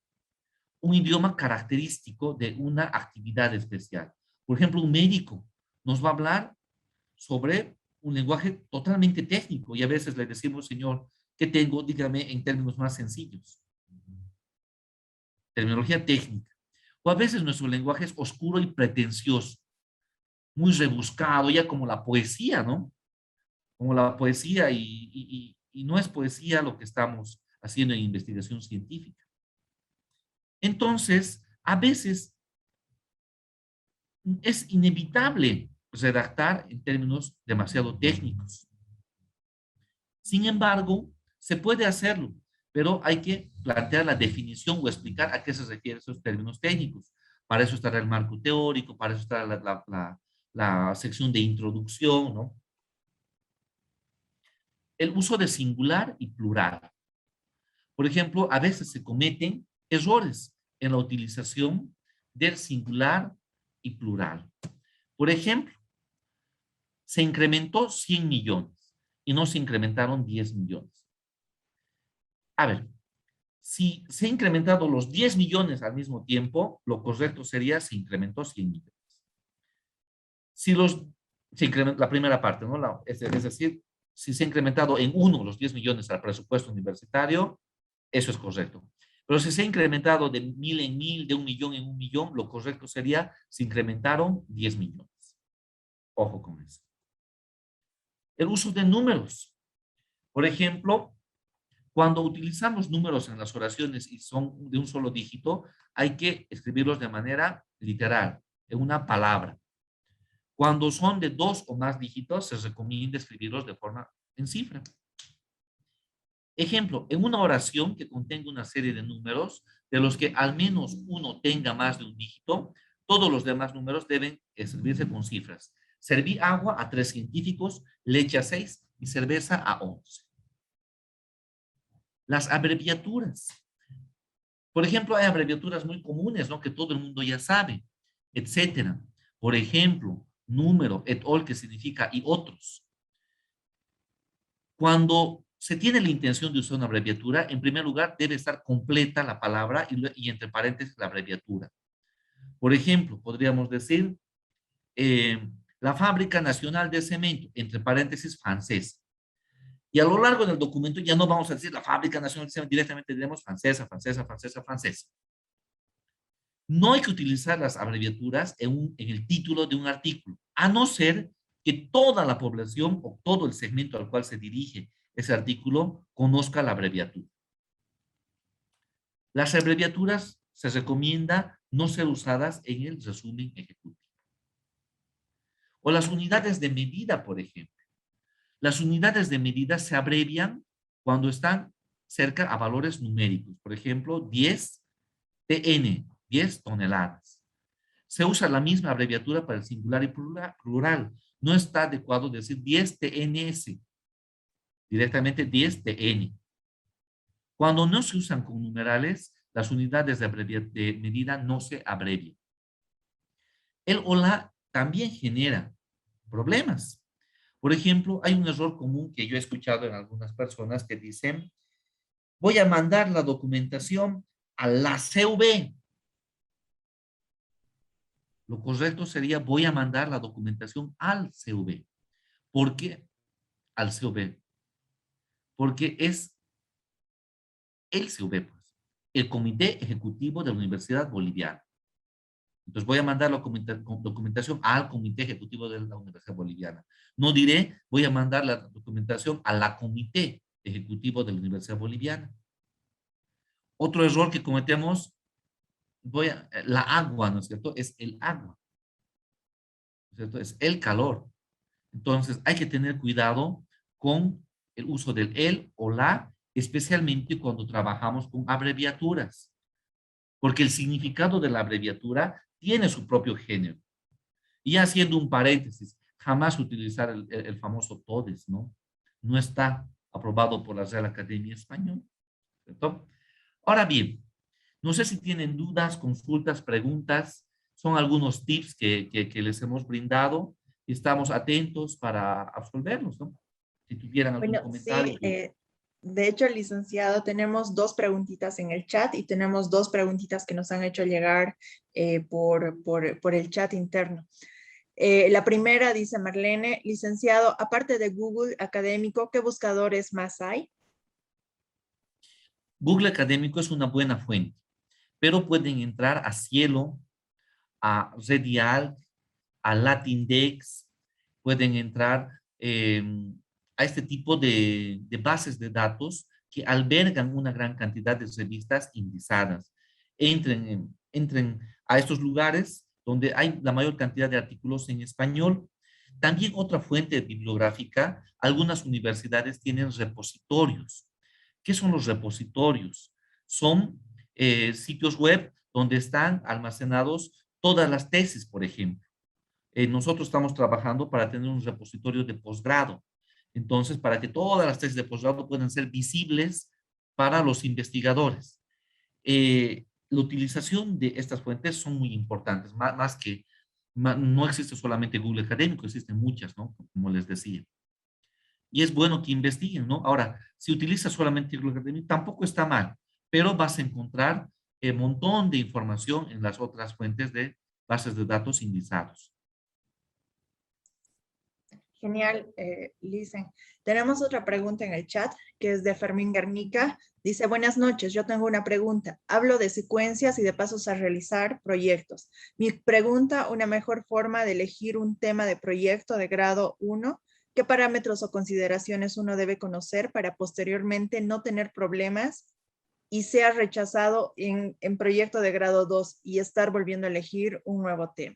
un idioma característico de una actividad especial. Por ejemplo, un médico nos va a hablar sobre un lenguaje totalmente técnico y a veces le decimos, señor, ¿qué tengo? Dígame en términos más sencillos. Terminología técnica. O a veces nuestro lenguaje es oscuro y pretencioso, muy rebuscado, ya como la poesía, ¿no? Como la poesía y no es poesía lo que estamos haciendo en investigación científica. Entonces, a veces es inevitable redactar en términos demasiado técnicos. Sin embargo, se puede hacerlo, pero hay que plantear la definición o explicar a qué se refieren esos términos técnicos. Para eso estará el marco teórico, para eso estará la sección de introducción, ¿no? El uso de singular y plural. Por ejemplo, a veces se cometen errores en la utilización del singular y plural. Por ejemplo, se incrementó 100 millones y no se incrementaron 10 millones. A ver, si se han incrementado los 10 millones al mismo tiempo, lo correcto sería se incrementó 100 millones. Si los la primera parte, ¿no? Es decir, si se ha incrementado en uno los 10 millones al presupuesto universitario, eso es correcto. Pero si se ha incrementado de 1.000 en 1.000, de 1 millón en 1 millón, lo correcto sería, se incrementaron 10 millones. Ojo con eso. El uso de números. Por ejemplo, cuando utilizamos números en las oraciones y son de un solo dígito, hay que escribirlos de manera literal, en una palabra. Cuando son de 2 o más dígitos, se recomienda escribirlos de forma en cifra. Ejemplo, en una oración que contenga una serie de números, de los que al menos uno tenga más de un dígito, todos los demás números deben escribirse con cifras. Serví agua a 3 científicos, leche a 6 y cerveza a 11. Las abreviaturas. Por ejemplo, hay abreviaturas muy comunes, ¿no? Que todo el mundo ya sabe, etcétera. Por ejemplo, número, et al, que significa y otros. Cuando se tiene la intención de usar una abreviatura, en primer lugar debe estar completa la palabra y entre paréntesis la abreviatura. Por ejemplo, podríamos decir la Fábrica Nacional de Cemento, entre paréntesis francesa. Y a lo largo del documento ya no vamos a decir la Fábrica Nacional de Cemento, directamente diremos francesa, francesa, francesa, francesa. No hay que utilizar las abreviaturas en el título de un artículo, a no ser que toda la población o todo el segmento al cual se dirige ese artículo conozca la abreviatura. Las abreviaturas se recomienda no ser usadas en el resumen ejecutivo. O las unidades de medida, por ejemplo. Las unidades de medida se abrevian cuando están cerca a valores numéricos. Por ejemplo, 10 TN, 10 toneladas. Se usa la misma abreviatura para el singular y plural. No está adecuado decir 10 TNS. Directamente 10 TN. Cuando no se usan con numerales, las unidades de medida no se abrevian. El o la también genera problemas. Por ejemplo, hay un error común que yo he escuchado en algunas personas que dicen, voy a mandar la documentación a la CV. Lo correcto sería, voy a mandar la documentación al CV. ¿Por qué al CV? Porque es el CV, pues, el Comité Ejecutivo de la Universidad Boliviana. Entonces voy a mandar la documentación al Comité Ejecutivo de la Universidad Boliviana. No diré, voy a mandar la documentación a la Comité Ejecutivo de la Universidad Boliviana. Otro error que cometemos, la agua, ¿no es cierto? Es el agua, ¿no es cierto? Es el calor. Entonces hay que tener cuidado con el uso del el o la, especialmente cuando trabajamos con abreviaturas, porque el significado de la abreviatura tiene su propio género. Y haciendo un paréntesis, jamás utilizar el famoso todes, ¿no? No está aprobado por la Real Academia Española, ¿cierto? Ahora bien, no sé si tienen dudas, consultas, preguntas. Son algunos tips que les hemos brindado y estamos atentos para absolverlos, ¿no? Si tuvieran algún Bueno, comentario. sí, de hecho, licenciado, tenemos dos preguntitas en el chat y tenemos dos preguntitas que nos han hecho llegar por el chat interno. La primera dice Marlene, licenciado, aparte de Google Académico, ¿qué buscadores más hay? Google Académico es una buena fuente, pero pueden entrar a Cielo, a Redial, a Latindex, pueden entrar a este tipo de bases de datos que albergan una gran cantidad de revistas indizadas. Entren a estos lugares donde hay la mayor cantidad de artículos en español. También otra fuente bibliográfica, algunas universidades tienen repositorios. ¿Qué son los repositorios? Son sitios web donde están almacenados todas las tesis, por ejemplo. Nosotros estamos trabajando para tener un repositorio de posgrado. Entonces, para que todas las tesis de posgrado puedan ser visibles para los investigadores. La utilización de estas fuentes son muy importantes, no existe solamente Google Académico, existen muchas, ¿no? Como les decía. Y es bueno que investiguen, ¿no? Ahora, si utilizas solamente Google Académico, tampoco está mal, pero vas a encontrar un montón de información en las otras fuentes de bases de datos indizados. Genial, Lisen. Tenemos otra pregunta en el chat que es de Fermín Guernica. Dice, buenas noches, yo tengo una pregunta. Hablo de secuencias y de pasos a realizar proyectos. Mi pregunta, una mejor forma de elegir un tema de proyecto de grado 1, ¿qué parámetros o consideraciones uno debe conocer para posteriormente no tener problemas y sea rechazado en proyecto de grado 2 y estar volviendo a elegir un nuevo tema?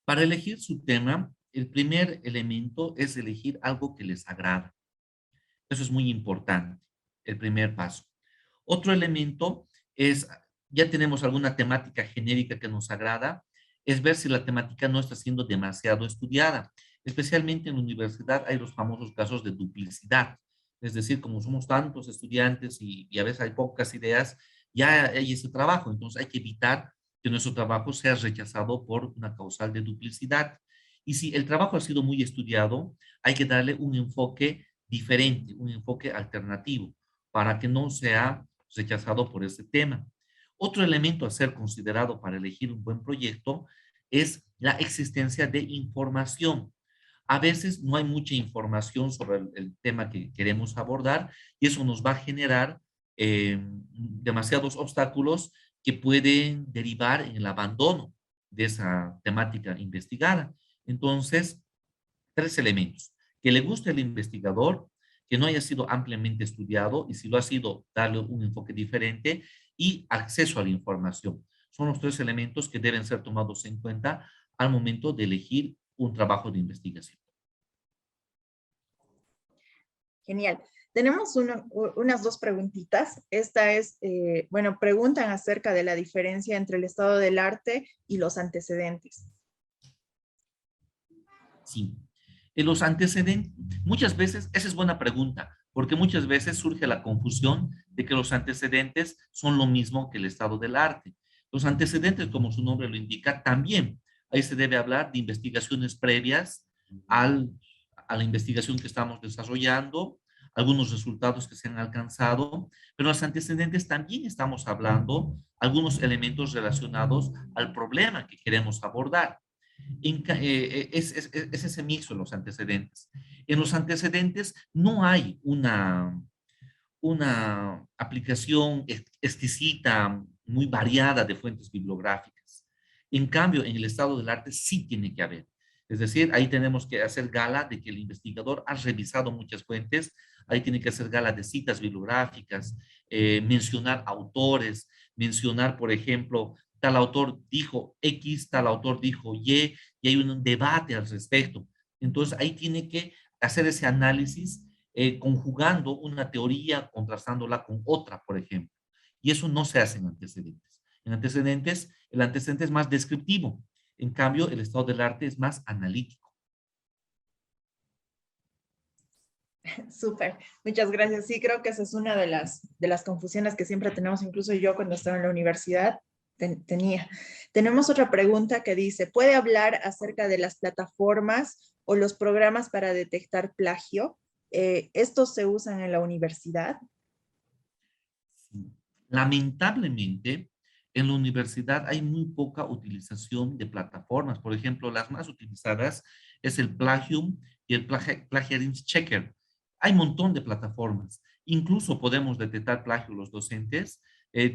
Para elegir su tema, el primer elemento es elegir algo que les agrada. Eso es muy importante, el primer paso. Otro elemento es, ya tenemos alguna temática genérica que nos agrada, es ver si la temática no está siendo demasiado estudiada. Especialmente en la universidad hay los famosos casos de duplicidad. Es decir, como somos tantos estudiantes y a veces hay pocas ideas, ya hay ese trabajo. Entonces hay que evitar que nuestro trabajo sea rechazado por una causal de duplicidad. Y si el trabajo ha sido muy estudiado, hay que darle un enfoque diferente, un enfoque alternativo, para que no sea rechazado por ese tema. Otro elemento a ser considerado para elegir un buen proyecto es la existencia de información. A veces no hay mucha información sobre el tema que queremos abordar y eso nos va a generar demasiados obstáculos que pueden derivar en el abandono de esa temática investigada. Entonces, tres elementos: que le guste al investigador, que no haya sido ampliamente estudiado y si lo ha sido, darle un enfoque diferente y acceso a la información. Son los tres elementos que deben ser tomados en cuenta al momento de elegir un trabajo de investigación. Genial. Tenemos unas dos preguntitas. Esta es, bueno, preguntan acerca de la diferencia entre el estado del arte y los antecedentes. Sí. En los antecedentes, muchas veces, esa es buena pregunta, porque muchas veces surge la confusión de que los antecedentes son lo mismo que el estado del arte. Los antecedentes, como su nombre lo indica, también ahí se debe hablar de investigaciones previas a la investigación que estamos desarrollando, algunos resultados que se han alcanzado, pero los antecedentes también estamos hablando algunos elementos relacionados al problema que queremos abordar. Es ese mixo en los antecedentes. En los antecedentes no hay una aplicación exquisita, muy variada de fuentes bibliográficas. En cambio, en el estado del arte sí tiene que haber. Es decir, ahí tenemos que hacer gala de que el investigador ha revisado muchas fuentes, ahí tiene que hacer gala de citas bibliográficas, mencionar autores, mencionar, por ejemplo, tal autor dijo X, tal autor dijo y hay un debate al respecto. Entonces, ahí tiene que hacer ese análisis conjugando una teoría, contrastándola con otra, por ejemplo. Y eso no se hace en antecedentes. En antecedentes, el antecedente es más descriptivo. En cambio, el estado del arte es más analítico. Súper, muchas gracias. Sí, creo que esa es una de las confusiones que siempre tenemos, incluso yo cuando estaba en la universidad tenía. Tenemos otra pregunta que dice, ¿puede hablar acerca de las plataformas o los programas para detectar plagio? ¿Estos se usan en la universidad? Lamentablemente, en la universidad hay muy poca utilización de plataformas. Por ejemplo, las más utilizadas es el Plagium y el Plagiarism Checker. Hay un montón de plataformas. Incluso podemos detectar plagio los docentes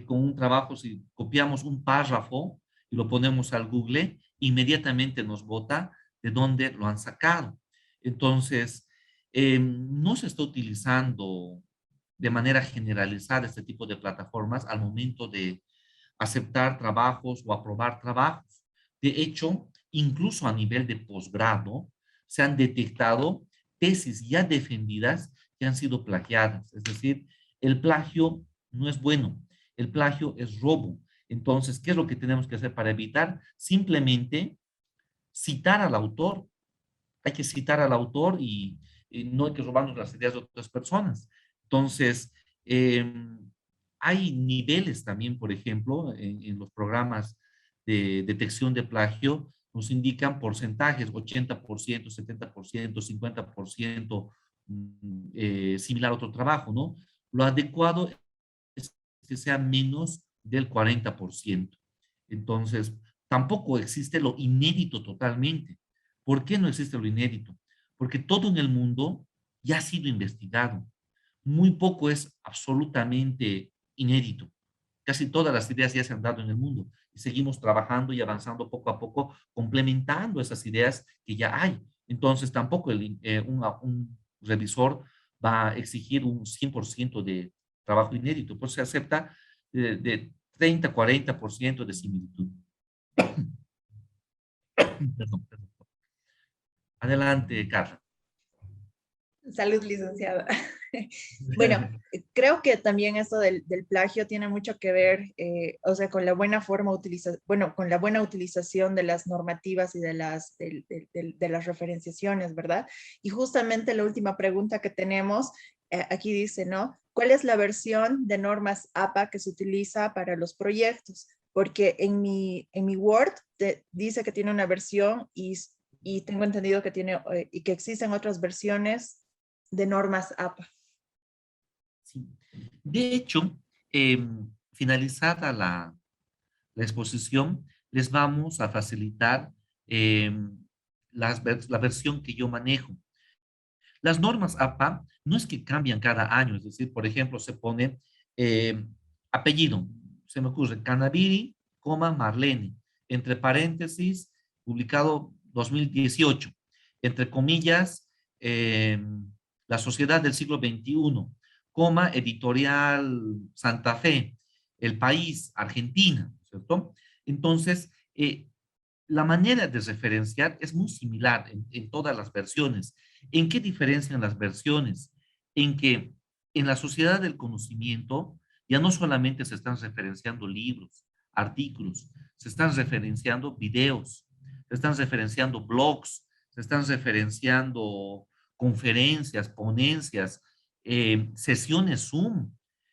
con un trabajo. Si copiamos un párrafo y lo ponemos al Google, inmediatamente nos bota de dónde lo han sacado. Entonces, no se está utilizando de manera generalizada este tipo de plataformas al momento de aceptar trabajos o aprobar trabajos. De hecho, incluso a nivel de posgrado, se han detectado tesis ya defendidas que han sido plagiadas. Es decir, el plagio no es bueno, el plagio es robo. Entonces, ¿qué es lo que tenemos que hacer para evitar? Simplemente citar al autor. Hay que citar al autor y no hay que robarnos las ideas de otras personas. Entonces, eh, hay niveles también, por ejemplo, en los programas de detección de plagio, nos indican porcentajes, 80%, 70%, 50%, similar a otro trabajo, ¿no? Lo adecuado es que sea menos del 40%. Entonces, tampoco existe lo inédito totalmente. ¿Por qué no existe lo inédito? porque todo en el mundo ya ha sido investigado. Muy poco es absolutamente inédito. Casi todas las ideas ya se han dado en el mundo y seguimos trabajando y avanzando poco a poco, complementando esas ideas que ya hay. Entonces, tampoco un revisor va a exigir un 100% de trabajo inédito, pues se acepta de 30, 40% de similitud. Perdón, perdón. Adelante, Carla. Salud, licenciada. Bueno, creo que también eso del plagio tiene mucho que ver, o sea, con la buena bueno, con la buena utilización de las normativas y de las referenciaciones, ¿verdad? Y justamente la última pregunta que tenemos, aquí dice, ¿no? ¿Cuál es la versión de normas APA que se utiliza para los proyectos? Porque en mi Word dice que tiene una versión y tengo entendido que tiene, y que existen otras versiones de normas APA. Sí. De hecho, finalizada la exposición, les vamos a facilitar la versión que yo manejo. Las normas APA no es que cambian cada año, es decir, por ejemplo, se pone eh, apellido, se me ocurre, Canaviri, Marlene, entre paréntesis, publicado 2018, entre comillas, la sociedad del siglo XXI, editorial Santa Fe, el país, Argentina, ¿cierto? Entonces, la manera de referenciar es muy similar en todas las versiones. ¿En qué diferencian las versiones? En que en la sociedad del conocimiento ya no solamente se están referenciando libros, artículos, se están referenciando videos, se están referenciando blogs, se están referenciando conferencias, ponencias, sesiones Zoom.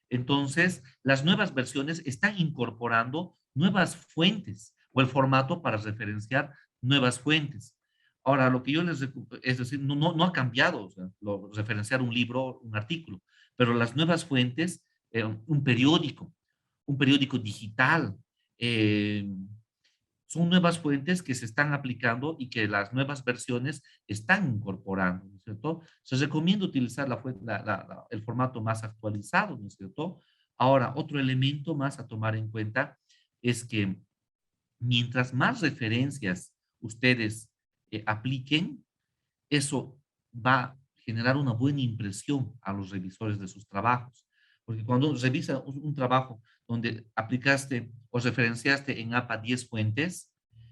Entonces, las nuevas versiones están incorporando nuevas fuentes o el formato para referenciar nuevas fuentes. Ahora, lo que yo es decir, no ha cambiado, o sea, referenciar un libro, un artículo, pero las nuevas fuentes, un periódico digital, eh, son nuevas fuentes que se están aplicando y que las nuevas versiones están incorporando, ¿no es cierto? Se recomienda utilizar el formato más actualizado, ¿no es cierto? Ahora, otro elemento más a tomar en cuenta es que mientras más referencias ustedes apliquen, eso va a generar una buena impresión a los revisores de sus trabajos. Porque cuando revisa un trabajo donde aplicaste o referenciaste en APA 10 fuentes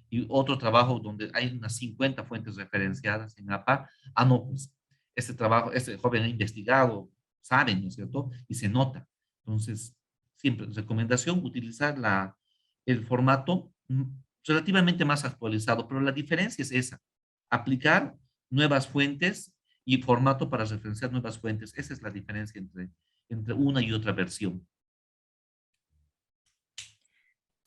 y otro trabajo donde hay unas 50 fuentes referenciadas en APA, no, pues este trabajo, este joven ha investigado, saben, ¿no es cierto? Y se nota. Entonces, siempre recomendación, utilizar el formato relativamente más actualizado, pero la diferencia es esa, aplicar nuevas fuentes y formato para referenciar nuevas fuentes. Esa es la diferencia entre una y otra versión.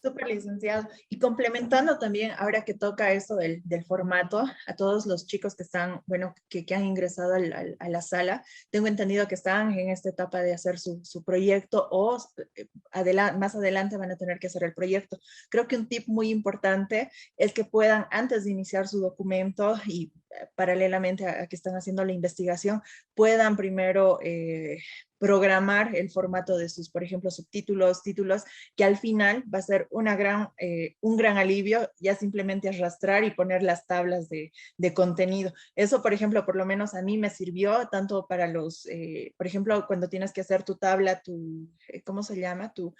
Súper, licenciado. Y complementando también, ahora que toca eso del formato, a todos los chicos que están, bueno, que han ingresado a la sala, tengo entendido que están en esta etapa de hacer su proyecto o más adelante van a tener que hacer el proyecto. Creo que un tip muy importante es que puedan, antes de iniciar su documento y paralelamente a que están haciendo la investigación, puedan primero programar el formato de sus, por ejemplo, subtítulos, títulos, que al final va a ser un gran alivio ya simplemente arrastrar y poner las tablas de contenido. Eso, por ejemplo, por lo menos a mí me sirvió tanto para por ejemplo, cuando tienes que hacer tu tabla, ¿cómo se llama? Tu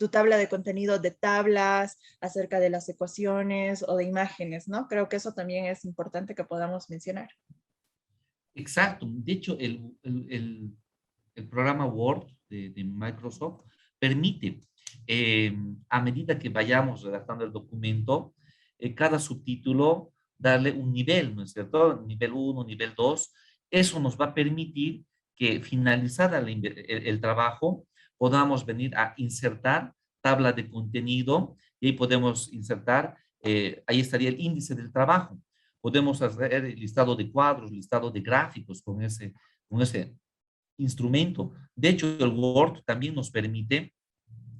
tabla de contenido de tablas acerca de las ecuaciones o de imágenes, ¿no? Creo que eso también es importante que podamos mencionar. Exacto. De hecho, el programa Word de Microsoft permite, a medida que vayamos redactando el documento, cada subtítulo darle un nivel, ¿no es cierto? Nivel 1, nivel 2. Eso nos va a permitir que finalizada el trabajo podamos venir a insertar tabla de contenido y ahí podemos insertar, ahí estaría el índice del trabajo. Podemos hacer el listado de cuadros, listado de gráficos con ese instrumento. De hecho, el Word también nos permite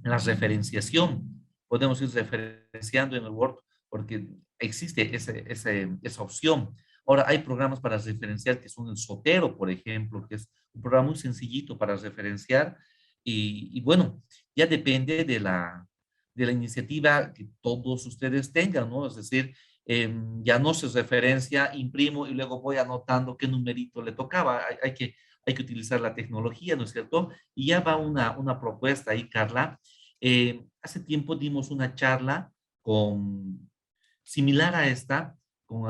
la referenciación. Podemos ir referenciando en el Word porque existe esa opción. Ahora, hay programas para referenciar que son el Sotero, por ejemplo, que es un programa muy sencillito para referenciar. Y bueno, ya depende de la iniciativa que todos ustedes tengan, ¿no? Es decir, ya no se referencia, imprimo y luego voy anotando qué numerito le tocaba. Hay que utilizar la tecnología, ¿no es cierto? Y ya va una propuesta ahí, Carla. Hace tiempo dimos una charla similar a esta con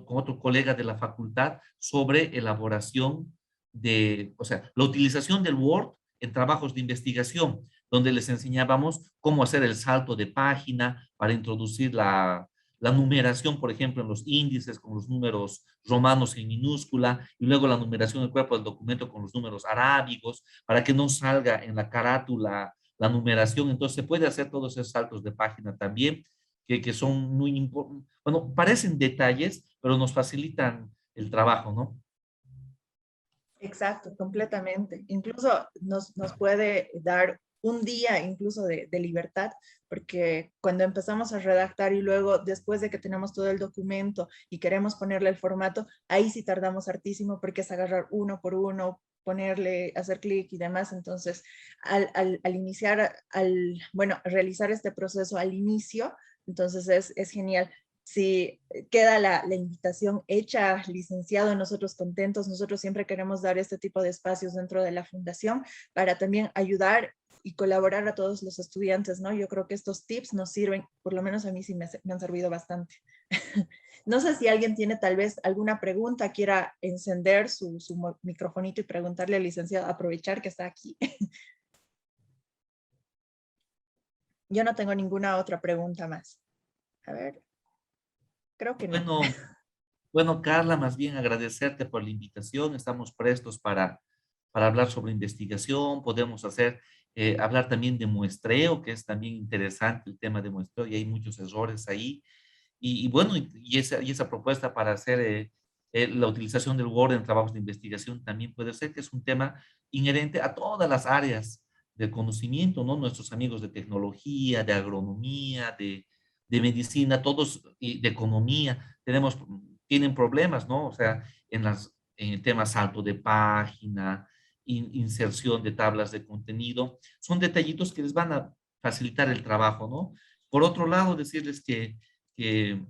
con otro colega de la facultad sobre elaboración o sea, la utilización del Word en trabajos de investigación, donde les enseñábamos cómo hacer el salto de página para introducir la numeración, por ejemplo, en los índices con los números romanos en minúscula y luego la numeración del cuerpo del documento con los números arábigos para que no salga en la carátula la numeración. Entonces se puede hacer todos esos saltos de página también que son muy importantes. Bueno, parecen detalles, pero nos facilitan el trabajo, ¿no? Exacto, completamente. Incluso nos puede dar un día incluso de libertad, porque cuando empezamos a redactar y luego después de que tenemos todo el documento y queremos ponerle el formato, ahí sí tardamos hartísimo porque es agarrar uno por uno, ponerle, hacer clic y demás. Entonces, al iniciar, bueno, realizar este proceso al inicio, entonces es genial. Sí, queda la invitación hecha, licenciado, nosotros contentos, nosotros siempre queremos dar este tipo de espacios dentro de la fundación para también ayudar y colaborar a todos los estudiantes, ¿no? Yo creo que estos tips nos sirven, por lo menos a mí sí me han servido bastante. No sé si alguien tiene tal vez alguna pregunta, quiera encender su microfonito y preguntarle al licenciado, aprovechar que está aquí. Yo no tengo ninguna otra pregunta más. A ver, creo que no. Bueno, bueno, Carla, más bien agradecerte por la invitación. Estamos prestos para hablar sobre investigación. Podemos hablar también de muestreo, que es también interesante el tema de muestreo y hay muchos errores ahí. Y bueno, y esa propuesta para hacer la utilización del Word en trabajos de investigación también puede ser que es un tema inherente a todas las áreas del conocimiento, ¿no? Nuestros amigos de tecnología, de agronomía, de medicina, todos, y de economía, tienen problemas, ¿no? O sea, en el tema salto de página, inserción de tablas de contenido, son detallitos que les van a facilitar el trabajo, ¿no? Por otro lado, decirles que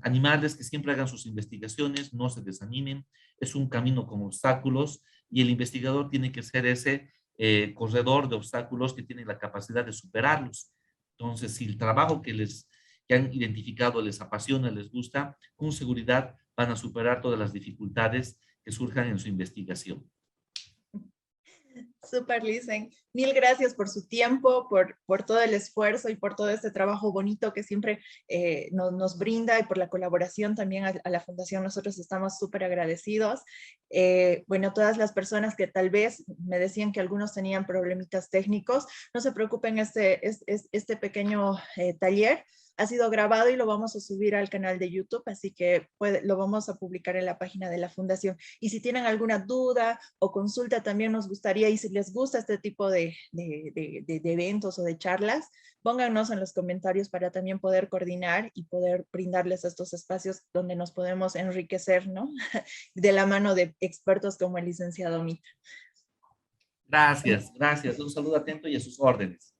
animarles que siempre hagan sus investigaciones, no se desanimen, es un camino con obstáculos y el investigador tiene que ser ese corredor de obstáculos que tiene la capacidad de superarlos. Entonces, si el trabajo que han identificado les apasiona, les gusta, con seguridad van a superar todas las dificultades que surjan en su investigación. Súper, Licen. Mil gracias por su tiempo, por todo el esfuerzo y por todo este trabajo bonito que siempre nos brinda y por la colaboración también a la Fundación. Nosotros estamos súper agradecidos. Bueno, todas las personas que tal vez me decían que algunos tenían problemitas técnicos, no se preocupen, este pequeño taller ha sido grabado y lo vamos a subir al canal de YouTube, así que lo vamos a publicar en la página de la Fundación. Y si tienen alguna duda o consulta, también nos gustaría, y si les gusta este tipo de eventos o de charlas, pónganos en los comentarios para también poder coordinar y poder brindarles estos espacios donde nos podemos enriquecer, ¿no? De la mano de expertos como el licenciado Mita. Gracias, gracias. Un saludo atento y a sus órdenes.